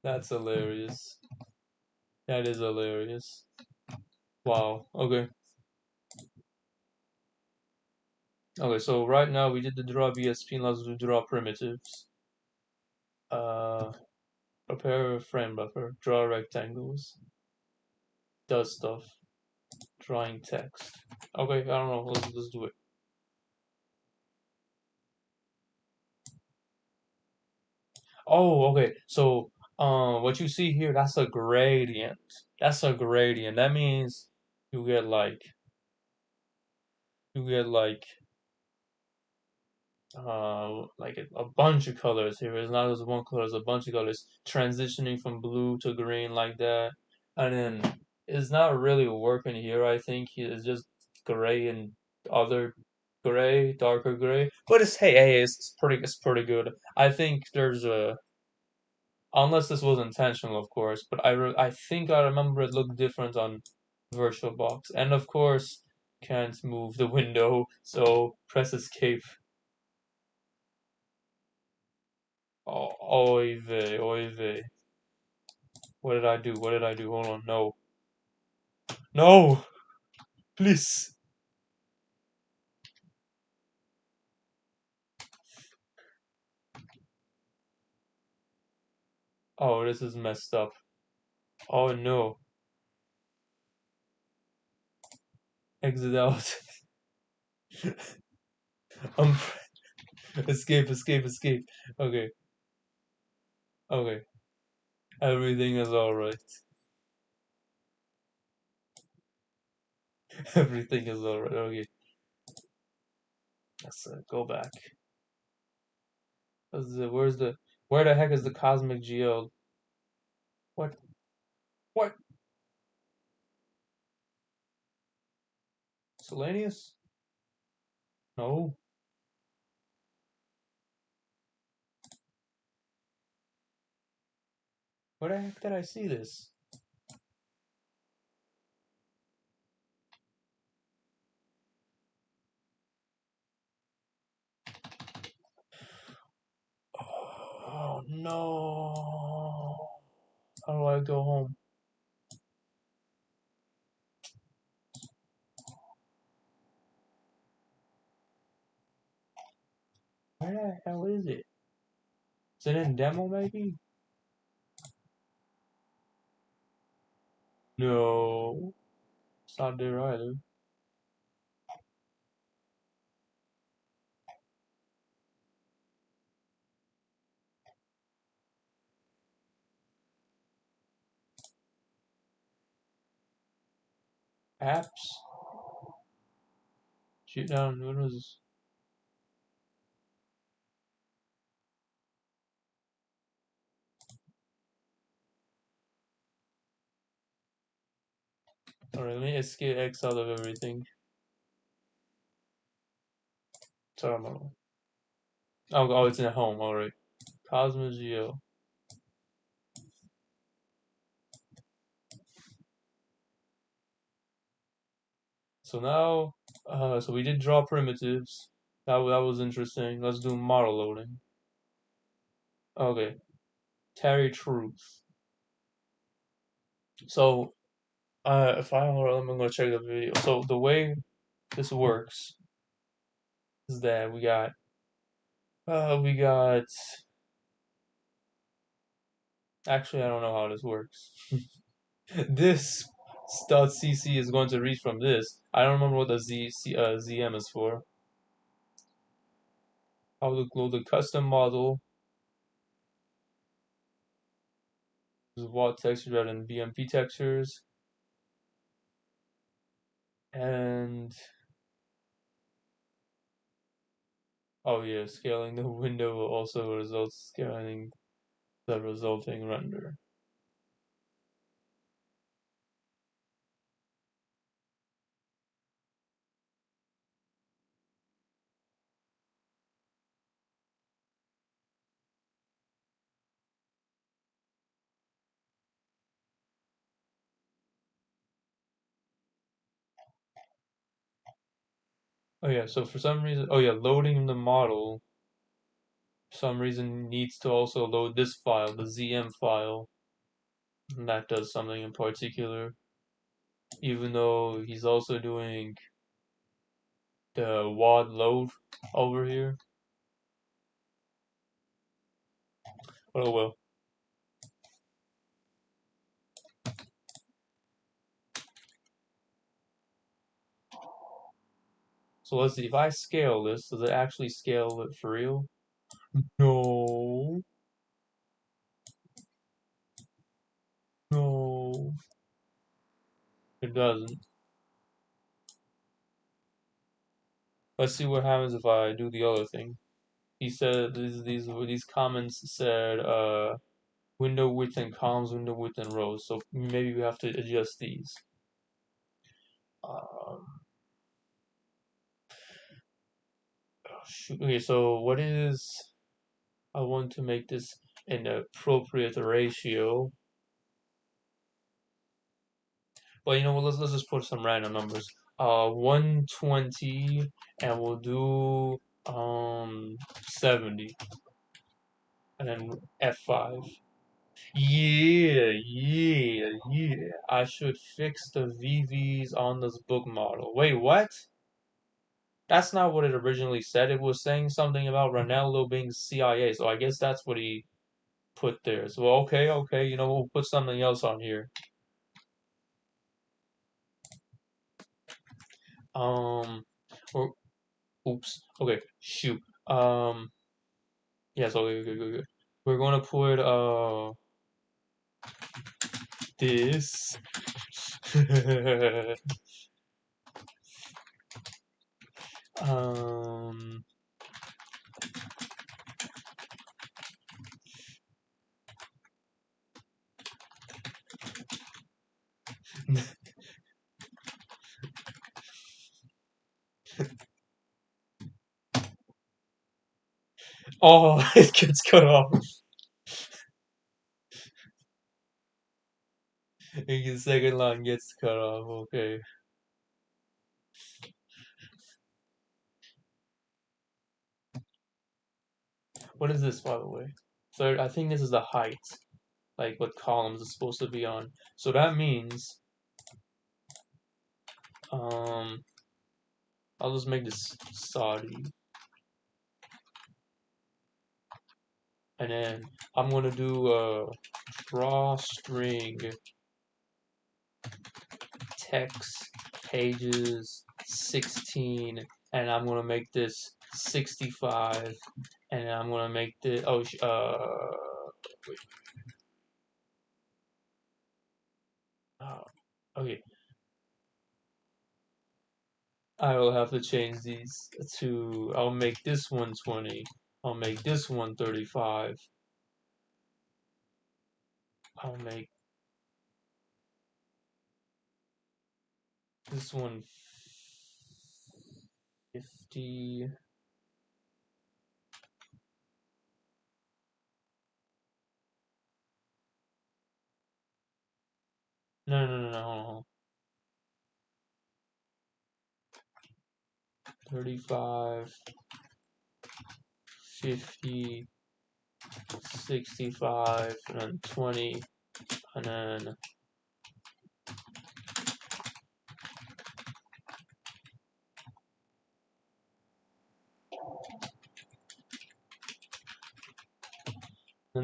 That's hilarious. That is hilarious. Wow. Okay. Okay, so right now we did the draw BSP, and let's do draw primitives. Uh, prepare a frame buffer, draw rectangles, does stuff, drawing text. Okay, I don't know. Let's do it. Oh, okay. So, what you see here, that's a gradient. That's a gradient. That means you get like you get like a bunch of colors here. It's not just one color, it's a bunch of colors transitioning from blue to green like that. And then it's not really working here, I think. It's just gray and other gray, darker gray. But hey, it's pretty good. I think there's a unless this was intentional, of course, but I think I remember it looked different on VirtualBox. And of course, can't move the window, so press escape. Oh, oy vey, oy vey. What did I do? What did I do? Hold on. No. No! Please. Oh, this is messed up. Oh no. Exit out. um, escape, escape, escape. Okay, okay. Everything is alright. Everything is alright. Okay. Let's go back. Where the heck is the CosmicGL? What? What? Selenius? No. Where the heck did I see this? Oh no. How do I go home? Where the hell is it? Is it in demo maybe? No. It's not there either. Apps? Shoot down, what was this? Alright, let me escape X out of everything. Terminal. Oh, it's in home, alright. CosmicGL. So now, so we did draw primitives. That was interesting. Let's do model loading. Okay, Terry Truth. So, if I hold on, I'm gonna check the video. So the way this works is that we got. Actually, I don't know how this works. This .cc is going to read from this. I don't remember what the ZM is for. How to load the custom model. This is what texture rather than BMP textures. And oh yeah, scaling the window will also result scaling the resulting render. Oh yeah, so for some reason, oh yeah, loading the model for some reason needs to also load this file, the ZM file, and that does something in particular, even though he's also doing the WAD load over here. Oh well. So let's see, if I scale this, does it actually scale it for real? No, no, it doesn't. Let's see what happens if I do the other thing. He said these comments said window width and columns, window width and rows. So maybe we have to adjust these. Um, okay, so what is I want to make this an appropriate ratio. Well, you know what? Let's just put some random numbers. 120, and we'll do 70, and then F5. Yeah, yeah, yeah. I should fix the VVs on this book model. Wait, what? That's not what it originally said. It was saying something about Ronaldo being CIA, so I guess that's what he put there. So okay, okay, you know, we'll put something else on here. Um, or oops. Okay, shoot. Yes, okay, good, good, good. We're gonna put this. um. Oh, it gets cut off. The second line gets cut off. Okay. What is this, by the way? So I think this is the height, like what columns is supposed to be on. So that means, um, I'll just make this Saudi, and then I'm gonna do drawstring text pages 16, and I'm gonna make this 65, and I'm gonna make the wait, uh, okay. I will have to change these to, I'll make this 120. I'll make this 135. I'll make this one 50. No, no, no, no, hold on. 35, 50, 65, and then 20, and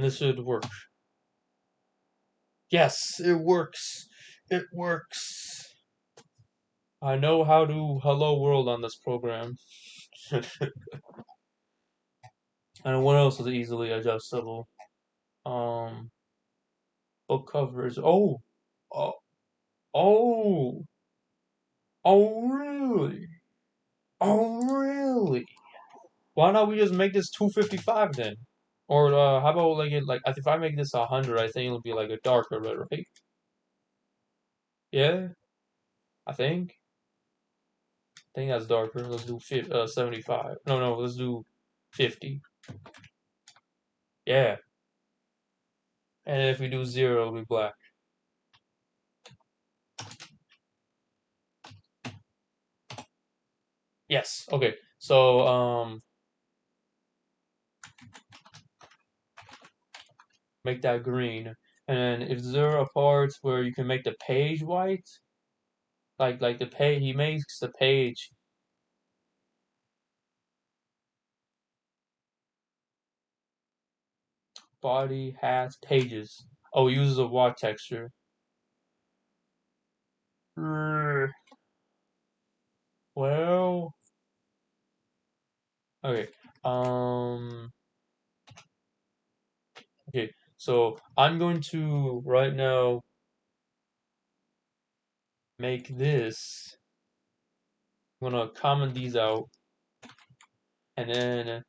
this should work. Yes, it works. It works. I know how to hello world on this program. And what else is easily adjustable? Um, book covers. Oh, oh, oh, oh, really? Oh, really? Why not we just make this 255 then? Or how about like it like if I make this 100, I think it'll be like a darker red, right? Yeah, I think. I think that's darker. Let's do 75. No, no, let's do 50. Yeah. And if we do 0, it'll be black. Yes. Okay. So make that green, and if there are parts where you can make the page white, like the page, he makes the page body has pages. Oh, he uses a white texture. Well, okay. Um. Okay. So I'm going to right now make this. I'm gonna comment these out, and then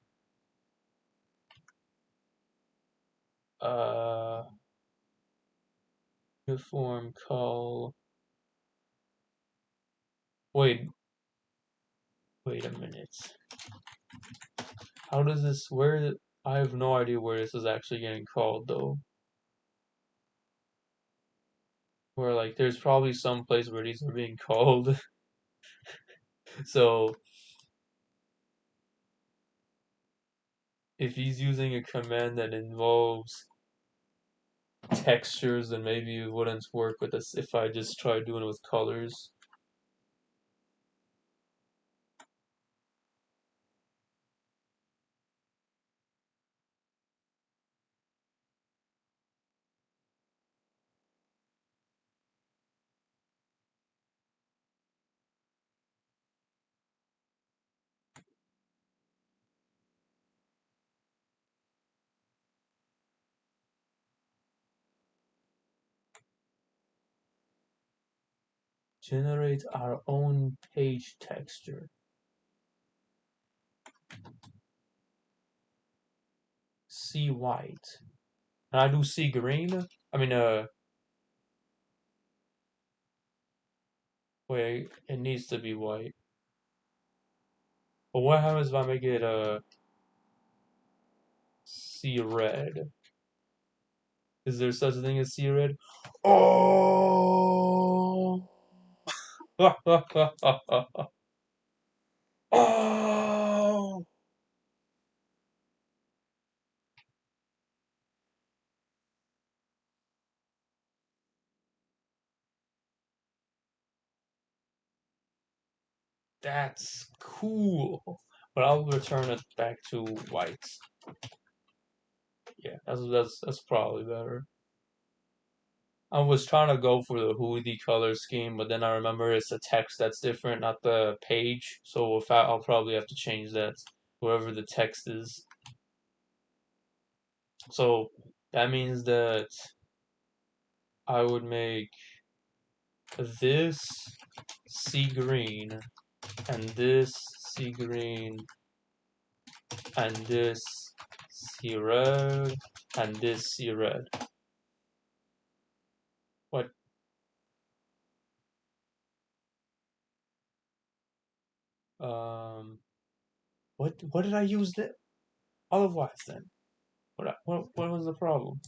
uh uniform call. Wait. Wait a minute. How does this? Where? I have no idea where this is actually getting called though. Where like there's probably some place where these are being called. So if he's using a command that involves textures, then maybe it wouldn't work with this if I just try doing it with colors. Generate our own page texture. See white. And I do see green. I mean, wait, it needs to be white. But what happens if I make it see red? Is there such a thing as see red? Oh! Oh! That's cool. But I'll return it back to white. Yeah, that's probably better. I was trying to go for the hoodie color scheme, but then I remember it's the text that's different, not the page. So if I'll probably have to change that, wherever the text is. So that means that I would make this sea green, and this sea green, and this sea red, and this sea red. What? Um. What did I use that? Olive whites then. What was the problem?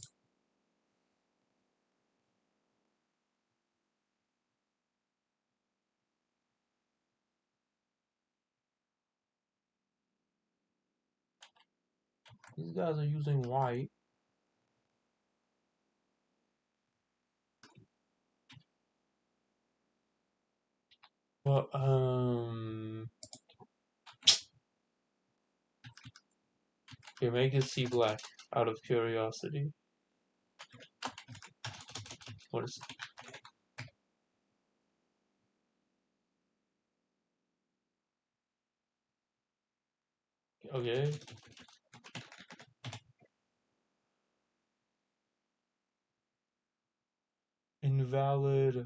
These guys are using white. Well, okay, make it sea black out of curiosity. What is okay? Invalid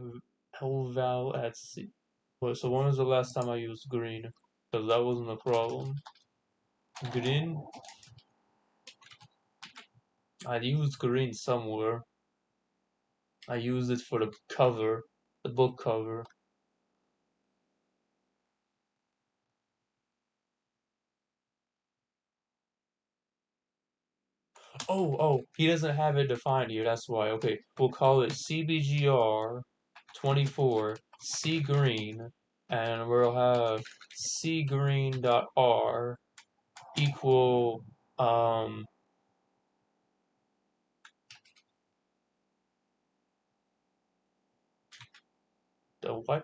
lval at sea. Well, so when was the last time I used green? Because that wasn't a problem. Green? I used green somewhere. I used it for the cover, the book cover. Oh, he doesn't have it defined here. That's why. Okay, we'll call it CBGR 24 C green. and we'll have cgreen.r equal the what?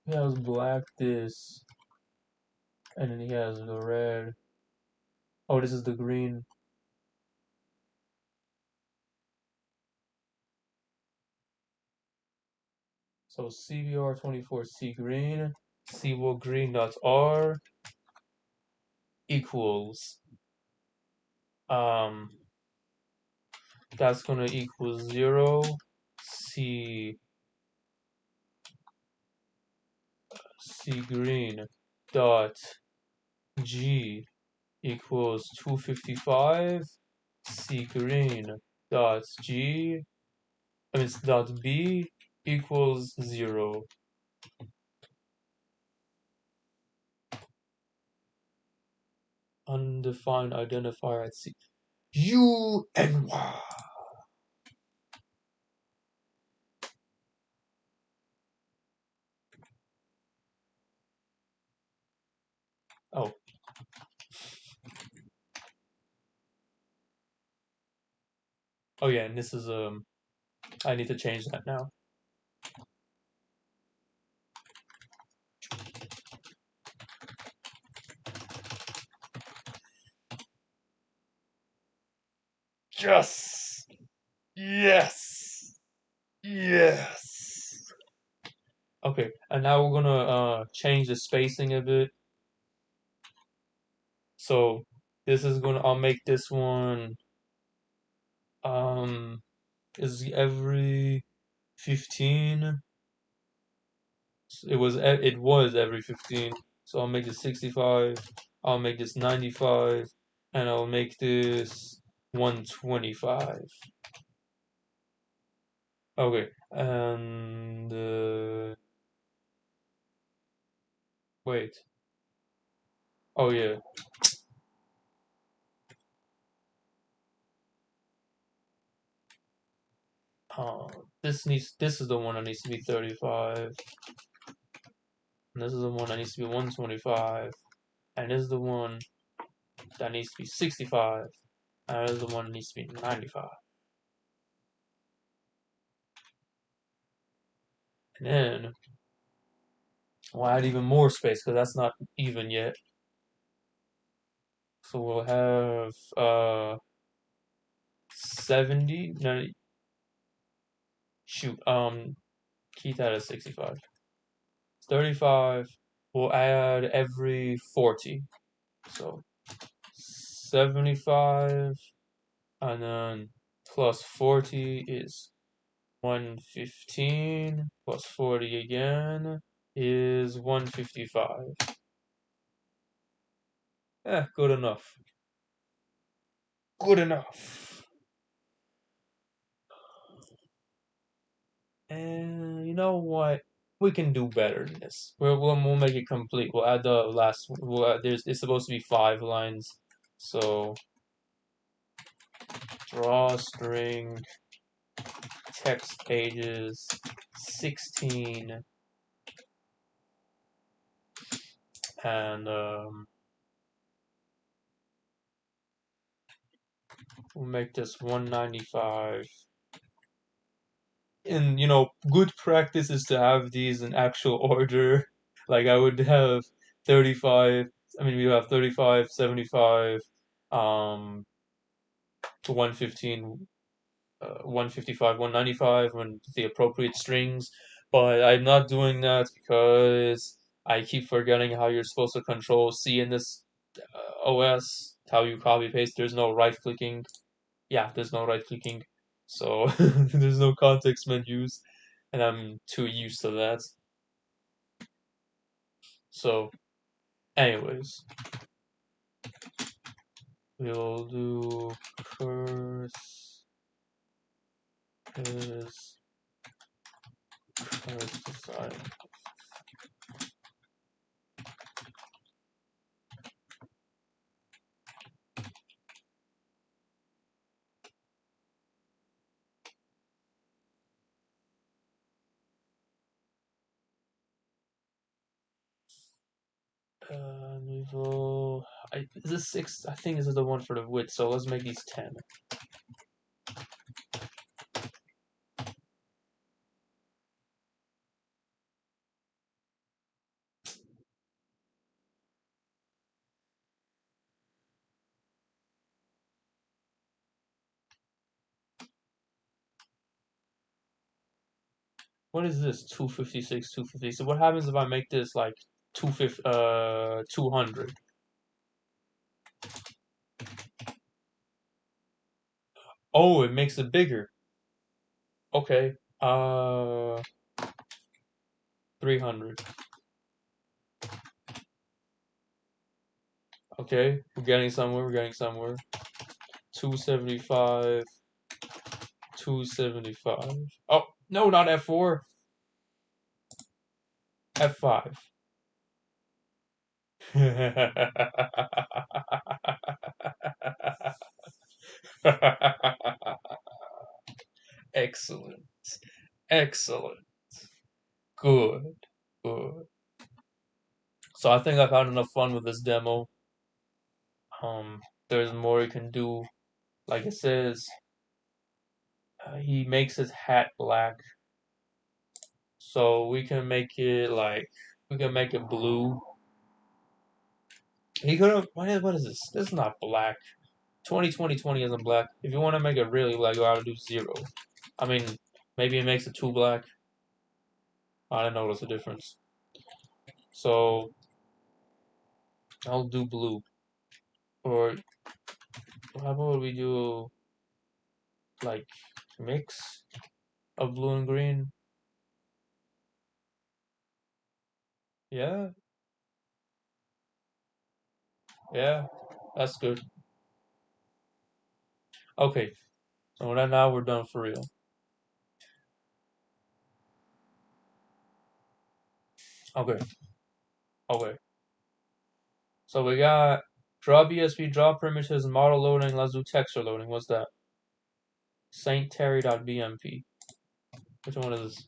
He has black this, and then he has the red. Oh, this is the green. So cbr24 cgreen, cgreen.r equals that's gonna equal 0 cgreen dot g equals 255 cgreen dot g dot b equals 0. Undefined identifier at c u and y. Oh, oh yeah, and this is I need to change that now. Yes. Yes. Yes. Okay, and now we're gonna change the spacing a bit. So this is gonna I'll make this one is every 15. It was every 15. So I'll make this 65. I'll make this 95, and I'll make this 125. Okay, and wait. Oh yeah. This is the one that needs to be 35. And this is the one that needs to be 125. And this is the one that needs to be 65. And this is the one that needs to be 95. And then we'll add even more space because that's not even yet. So we'll have 70. No, shoot. Keep that at 65. 35. We'll add every 40. So 75, and then plus 40 is 115, plus 40 again is 155. Good enough. Good enough. And you know what? We can do better than this. We'll make it complete. We'll add the last. It's supposed to be 5 lines. So draw string text pages 16, and we'll make this 195. And good practice is to have these in actual order. Like I would have 35. I mean, we have 35, 75, to 115, 155, 195 when the appropriate strings. But I'm not doing that because I keep forgetting how you're supposed to control C in this OS. How you copy paste. There's no right clicking. Yeah, there's no right clicking. So there's no context menus, and I'm too used to that. So, anyways, we'll do curse is curse design. Well, is this 6? I think this is the one for the width, so let's make these 10. What is this? 256, 250. So what happens if I make this like 200? Oh, it makes it bigger. Okay. 300. Okay, we're getting somewhere. We're getting somewhere. 275. 275. Oh, no, not F4. F5. Excellent. Excellent. Good. Good. So I think I've had enough fun with this demo. There's more you can do. Like it says, he makes his hat black. So we can make it like, we can make it blue. He could have, what is this? This is not black. 2020 isn't black. If you want to make it really black, you gotta do 0. I mean, maybe it makes it too black. I didn't notice the difference. So I'll do blue. Or how about we do like mix of blue and green? Yeah, yeah, that's good. Okay, so now we're done for real. Okay, okay. So we got draw BSP, draw primitives, model loading. Let's do texture loading. What's that? saintterry.bmp. Which one is this?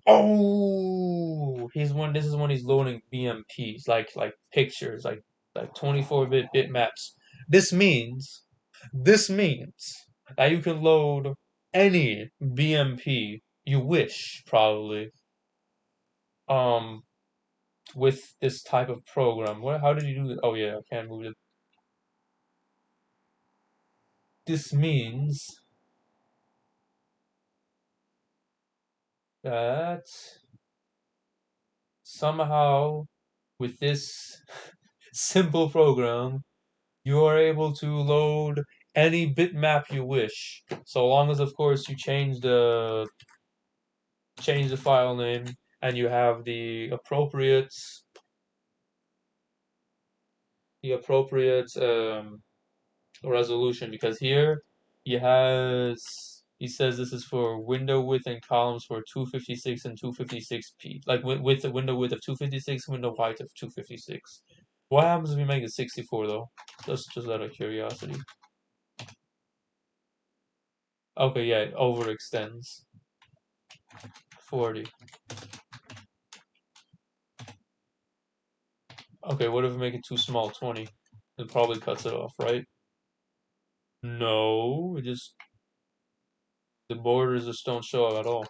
Oh, this is when he's loading BMPs, like pictures, like 24-bit bitmaps. This means this means that you can load any BMP you wish, probably, um, with this type of program. How did you do this? Oh yeah, I can't move it. This means that somehow with this simple program you are able to load any bitmap you wish, so long as, of course, you change the file name and you have the appropriate resolution. Because here he says this is for window width and columns for 256 and 256p, like with the window width of 256, window height of 256. What happens if we make it 64 though? Just out of curiosity. Okay, yeah, it overextends. 40. Okay, what if we make it too small? 20. It probably cuts it off, right? No, the borders just don't show up at all.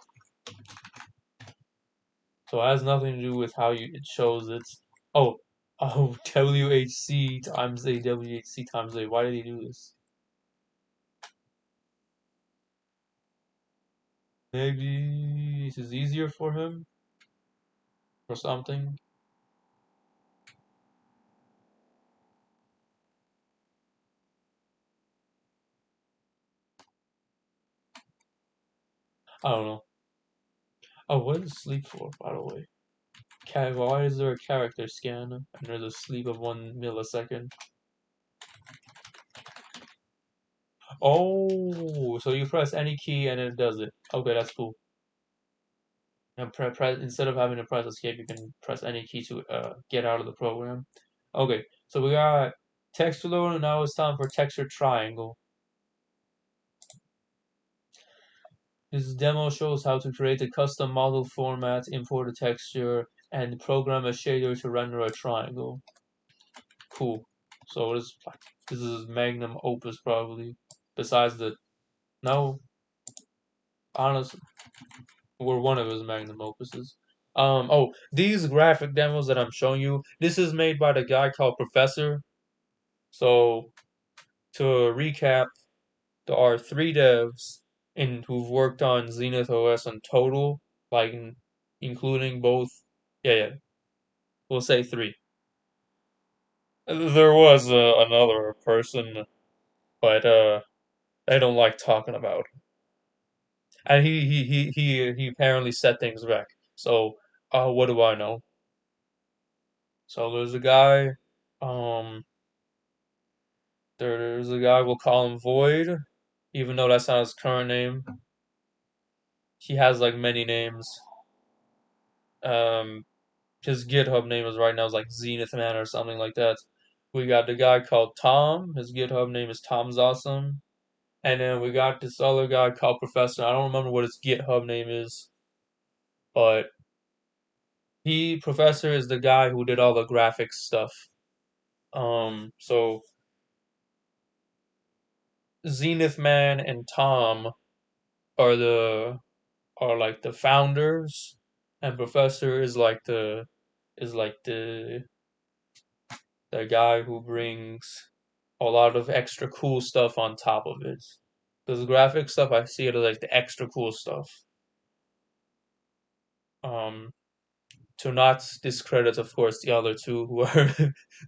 So it has nothing to do with how it shows its. Oh, WHC times A, WHC times A. Why did he do this? Maybe this is easier for him or something. I don't know. Oh, what is sleep for, by the way? Why is there a character scan and there's a sleep of 1 millisecond? Oh, so you press any key and it does it. Okay, that's cool. And instead of having to press escape, you can press any key to get out of the program. Okay, so we got texture loading. Now it's time for texture triangle. This demo shows how to create a custom model format, import a texture, and program a shader to render a triangle. Cool. So this is magnum opus probably. Besides the no, honestly, we're one of his magnum opuses. Oh, these graphic demos that I'm showing you, this is made by the guy called Professor. So to recap, there are three devs in who've worked on ZenithOS in total, like including both. Yeah, yeah, we'll say three. There was another person, but I don't like talking about. And he apparently set things back. So what do I know? So there's a guy, um, there's a guy we'll call him Void, even though that's not his current name. He has like many names. Um, his GitHub name is right now is like Zenith Man or something like that. We got the guy called Tom. His GitHub name is Tom's Awesome. And then we got this other guy called Professor. I don't remember what his GitHub name is, but Professor is the guy who did all the graphics stuff. So Zenith Man and Tom are like the founders, and Professor is like the guy who brings a lot of extra cool stuff on top of it. Because graphic stuff, I see it as like the extra cool stuff. Um, to not discredit, of course, the other two who are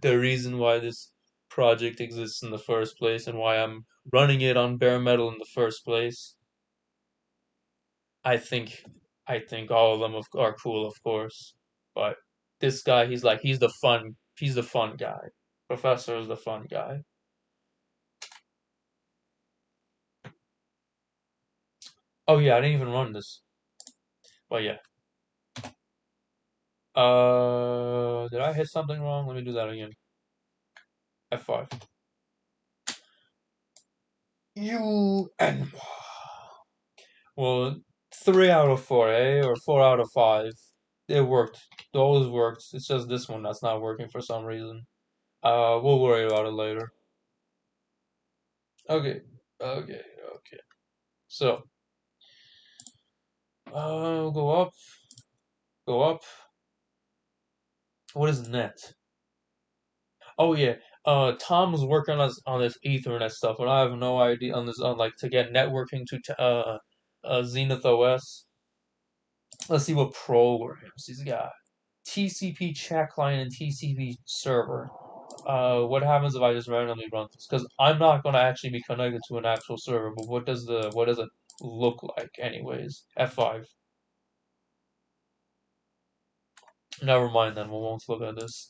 the reason why this project exists in the first place and why I'm running it on bare metal in the first place. I think I think all of them are cool, of course, but this guy, he's the fun guy. Professor is the fun guy. Oh yeah, I didn't even run this, but yeah. Did I hit something wrong? Let me do that again. F5. You and well, 3 out of 4, eh? Or 4 out of 5. It worked. Those worked. It's just this one that's not working for some reason. We'll worry about it later. Okay, okay. So, go up, go up. What is net? Oh yeah. Tom was working on this Ethernet stuff, but I have no idea on this on like to get networking to Zenith OS. Let's see what programs he's got. TCP chat client and TCP server. What happens if I just randomly run this? Because I'm not gonna actually be connected to an actual server, but what does it look like anyways? F5. Never mind then, we won't look at this.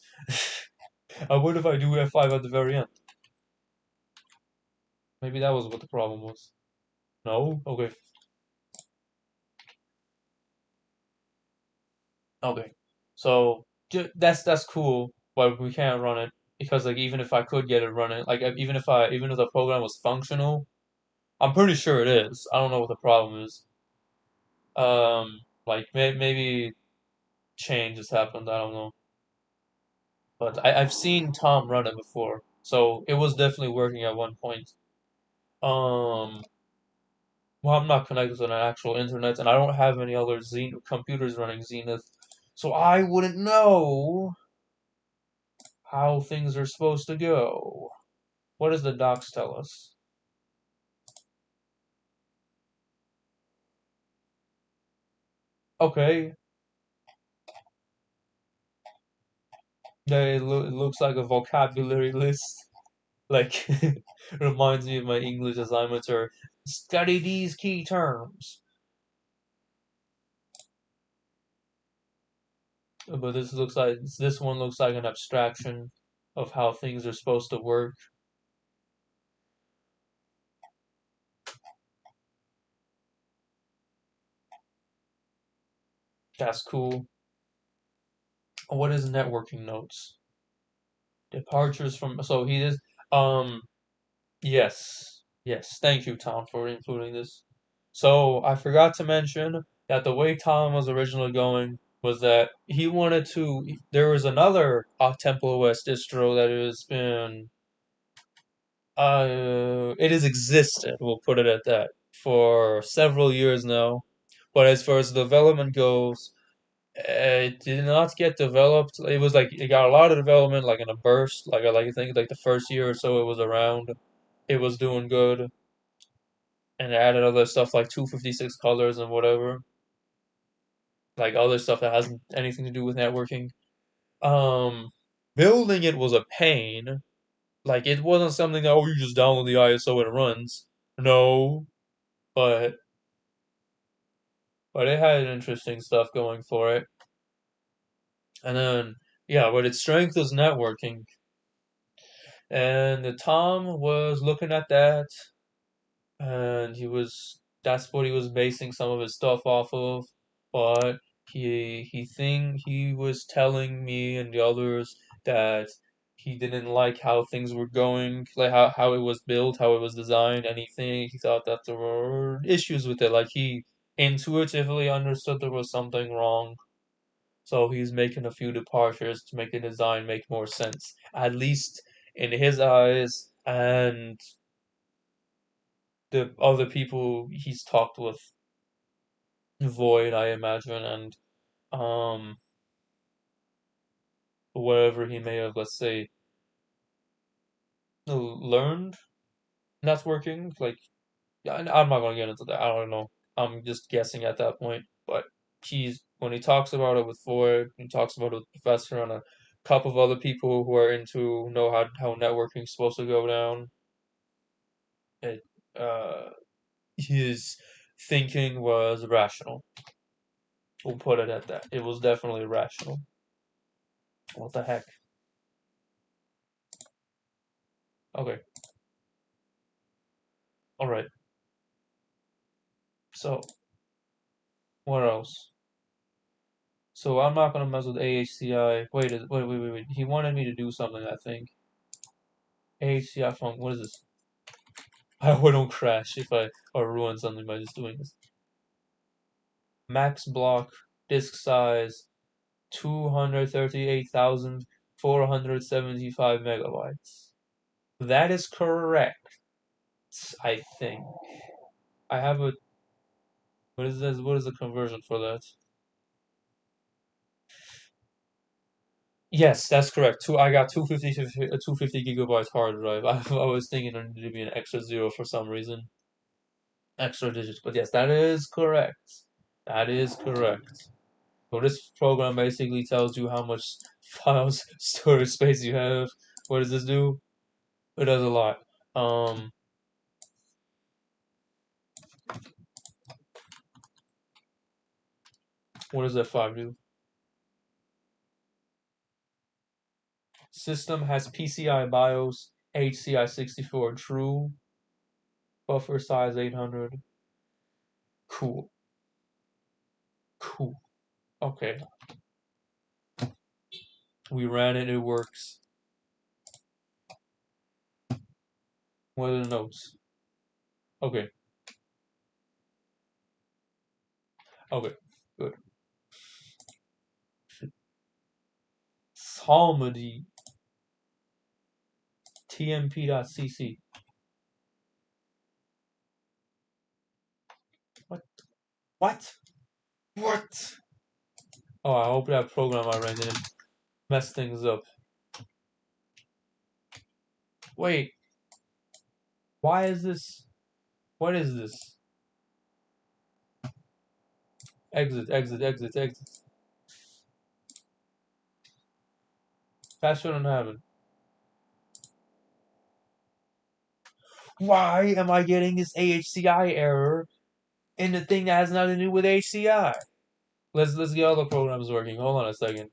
What if I do F5 at the very end? Maybe that was what the problem was. No? Okay. Okay. So that's cool, but we can't run it because like even if I could get it running, like even if the program was functional, I'm pretty sure it is. I don't know what the problem is. Like maybe change has happened. I don't know, but I've seen Tom run it before, so it was definitely working at one point. Um, well, I'm not connected to an actual internet, and I don't have any other computers running Zenith, so I wouldn't know how things are supposed to go. What does the docs tell us? Okay, it looks like a vocabulary list. Like, reminds me of my English assignments or study these key terms. But this one looks like an abstraction of how things are supposed to work. That's cool. What is networking notes? Departures from so he is yes. Yes. Thank you, Tom, for including this. So I forgot to mention that the way Tom was originally going was that he wanted to. There was another TempleOS distro that has been it has existed. We'll put it at that for several years now. But as far as development goes, it did not get developed. It was like it got a lot of development, like in a burst. Like I think like the first year or so it was around, it was doing good, and it added other stuff like 256 colors and whatever, like other stuff that hasn't anything to do with networking. Um, Building it was a pain. Like it wasn't something that oh you just download the ISO and it runs. No, but it had interesting stuff going for it. And then yeah, but its strength is networking. And Tom was looking at that, and that's what he was basing some of his stuff off of. But he was telling me and the others that he didn't like how things were going, like how it was built, how it was designed, anything. He thought that there were issues with it. Like he intuitively understood there was something wrong. So he's making a few departures to make the design make more sense, at least in his eyes and the other people he's talked with, Void, I imagine, and um, wherever he may have, let's say, learned networking. Like, yeah, I'm not gonna get into that. I don't know. I'm just guessing at that point. But he's when he talks about it with Void, he talks about it with Professor and a couple of other people who are into know how networking's supposed to go down. It his thinking was rational. We'll put it at that. It was definitely rational. What the heck? Okay, all right. So what else? So I'm not gonna mess with AHCI. Wait. He wanted me to do something. I think AHCI funk. What is this? I hope I don't crash if I or ruin something by just doing this. Max block disk size 238,475 megabytes. That is correct. I think. I have a what is this? What is the conversion for that? Yes, that's correct. I got 250 gigabytes hard drive. I was thinking there needed to be an extra zero for some reason, extra digits. But yes, that is correct. That is correct. So this program basically tells you how much files storage space you have. What does this do? It does a lot. Um, what does F5 do? System has PCI BIOS, HCI 64 true, buffer size 800. Cool. Cool. Okay. We ran it, it works. What are the notes? Okay. Okay. Good. Psalmody tmp.cc. What? What? What? Oh, I hope that program I ran didn't mess things up. Wait. Why is this? What is this? Exit. That shouldn't happen. Why am I getting this AHCI error in the thing that has nothing to do with HCI? Let's get all the programs working. Hold on a second.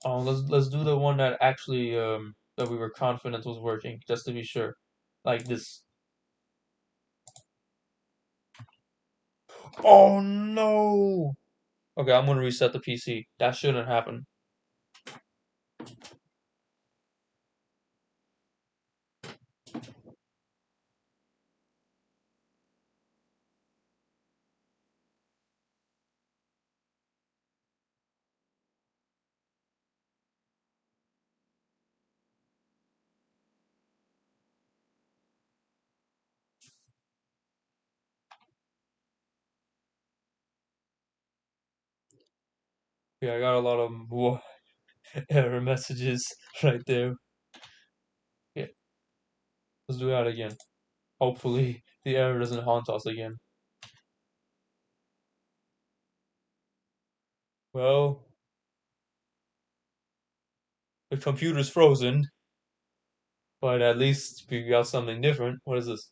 Oh, let's do the one that actually that we were confident was working, just to be sure. Like this. Oh no! Okay, I'm gonna reset the PC. That shouldn't happen. Yeah, I got a lot of error messages right there. Yeah, let's do that again. Hopefully, the error doesn't haunt us again. Well, the computer's frozen, but at least we got something different. What is this?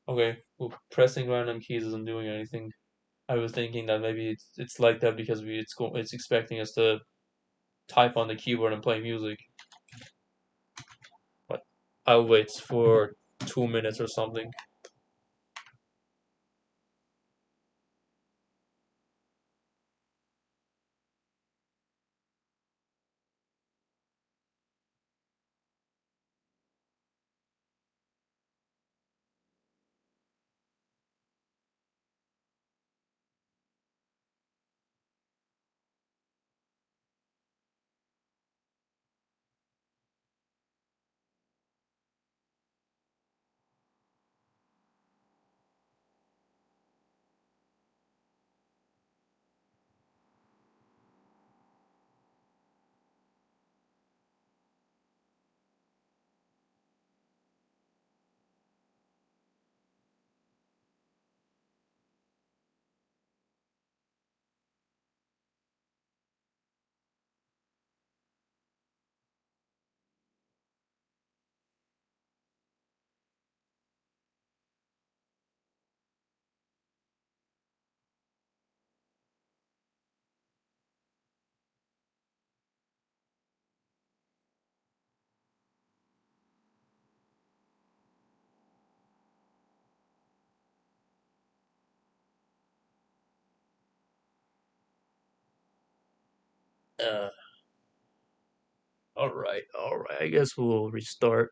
Okay, well, pressing random keys isn't doing anything. I was thinking that maybe it's like that because it's expecting us to type on the keyboard and play music. But I'll wait for 2 minutes or something. Uh, all right. I guess we'll restart.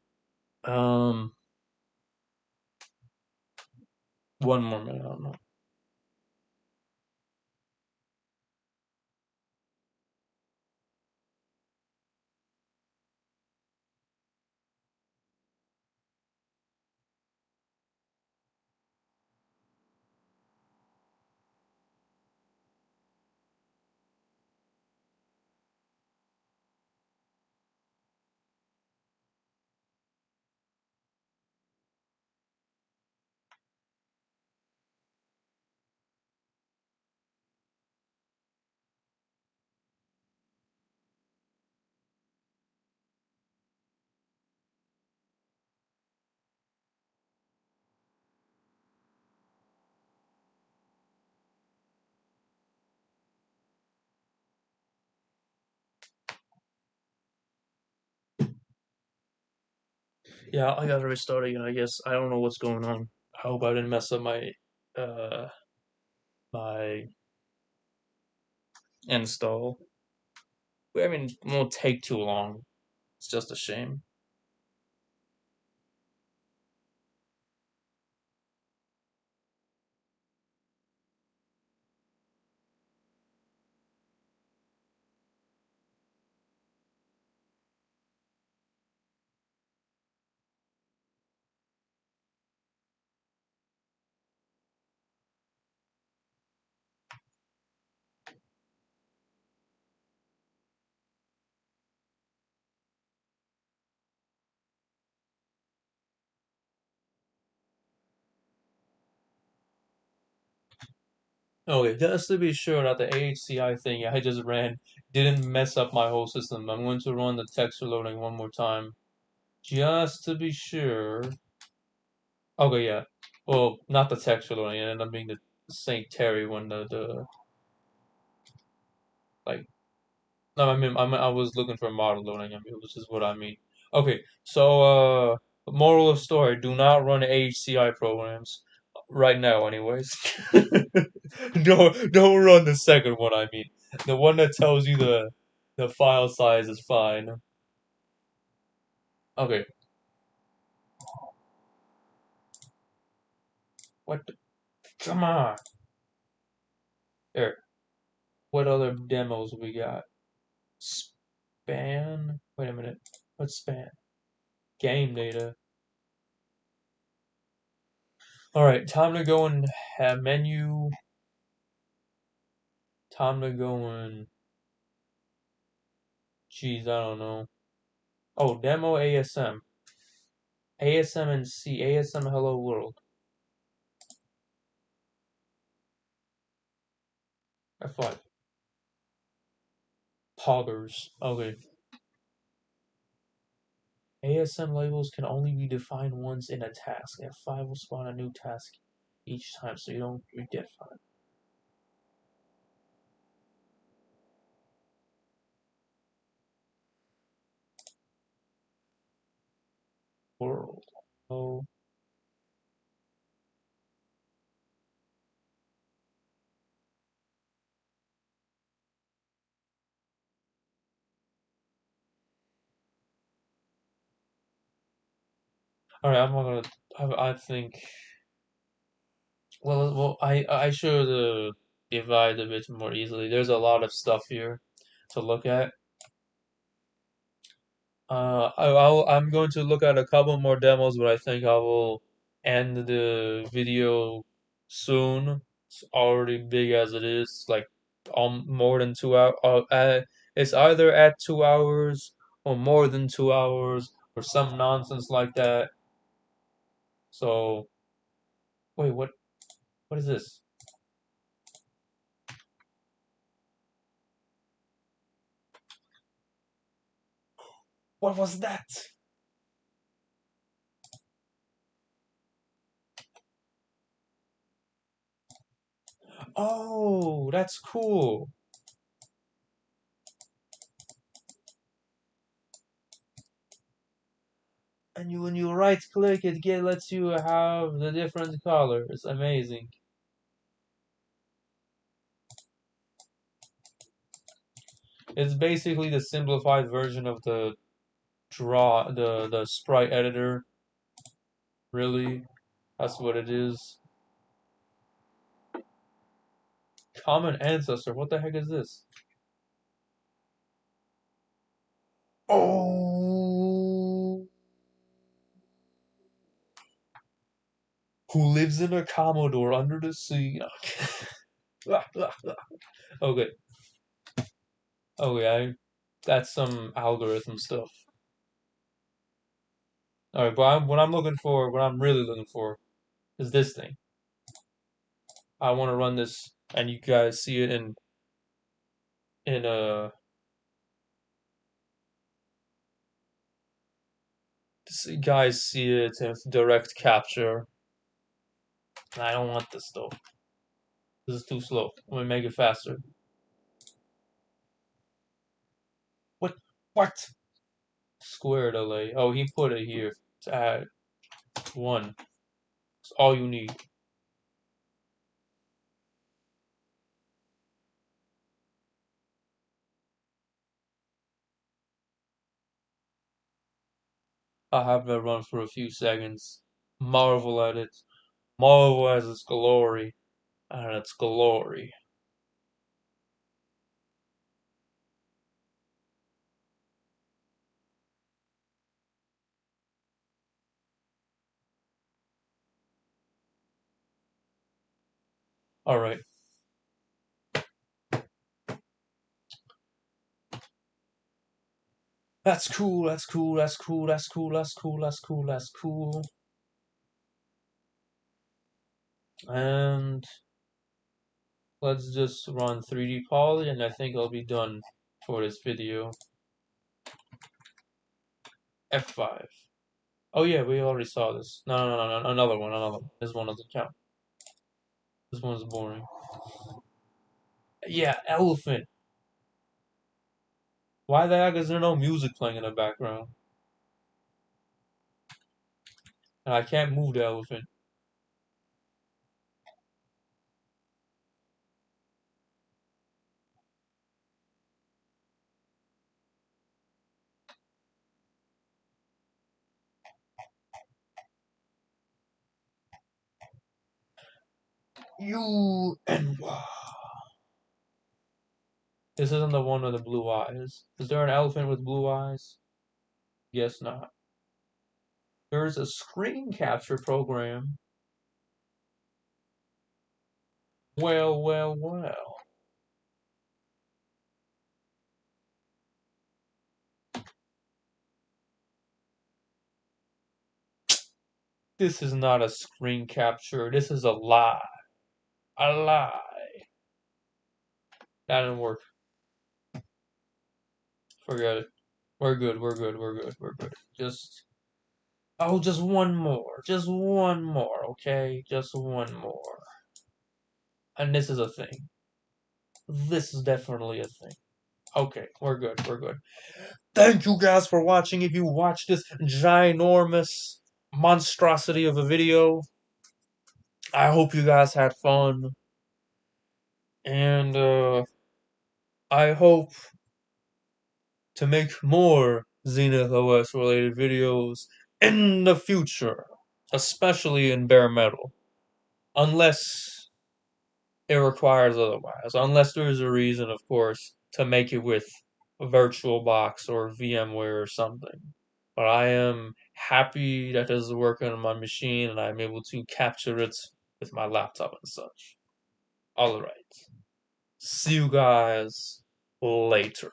Um, one more minute. I don't know. Yeah, I gotta restart again. I guess I don't know what's going on. I hope I didn't mess up uh my install. I mean, it won't take too long. It's just a shame. Okay, just to be sure that the AHCI thing I just ran didn't mess up my whole system, I'm going to run the texture loading one more time. Just to be sure. Okay, yeah. Well, not the texture loading, it ended up being the St. Terry one, the like no, I was looking for model loading, which is what I mean. Okay, so moral of story, do not run AHCI programs right now anyways. Don't run the second one, I mean. The one that tells you the file size is fine. Okay. What the, come on. There. What other demos we got? Span? Wait a minute. What's span? Game data. Alright, time to go and have menu. Time to go and, geez, I don't know. Oh, demo ASM. ASM and C. ASM Hello World. F5. Poggers. Okay. ASM labels can only be defined once in a task. F5 will spawn a new task each time, so you don't redefine. World. Oh. Alright, I'm not gonna. I think. I should divide a bit more easily. There's a lot of stuff here to look at. I'm going to look at a couple more demos, but I think I will end the video soon. It's already big as it is, like more than 2 hours. It's either at 2 hours or more than 2 hours or some nonsense like that. So, wait, what? What is this? What was that? Oh, that's cool. And when you right click, it lets you have the different colors. Amazing. It's basically the simplified version of the sprite editor. Really, that's what it is. Common ancestor. What the heck is this? Oh, who lives in a Commodore under the sea? Okay, okay, that's some algorithm stuff. All right, but what I'm really looking for, is this thing. I want to run this, and you guys see it in a guys see it in direct capture. I don't want this though. This is too slow. Let me make it faster. What? What? Square delay. Oh, he put it here to add one. It's all you need. I have that run for a few seconds. Marvel at it. Marvel at its glory. And its glory. Alright. That's cool, that's cool, that's cool, that's cool, that's cool, that's cool, that's cool. And let's just run 3D Poly, and I think I'll be done for this video. F5. Oh yeah, we already saw this. No, another one, another one. This one doesn't count. This one's boring. Yeah, elephant. Why the heck is there no music playing in the background? And I can't move the elephant. You and this isn't the one with the blue eyes. Is there an elephant with blue eyes? Guess not. There's a screen capture program. Well. This is not a screen capture. This is a lie. A lie. That didn't work. Forget it. We're good. We're good. We're good. We're good. Just one more. Just one more, okay? Just one more. And this is a thing. This is definitely a thing. Okay, we're good. We're good. Thank you guys for watching. If you watched this ginormous monstrosity of a video, I hope you guys had fun. And I hope to make more ZenithOS related videos in the future, especially in bare metal, unless it requires otherwise, unless there's a reason, of course, to make it with VirtualBox or VMware or something. But I am happy that this is working on my machine and I'm able to capture it with my laptop and such. Alright. See you guys later.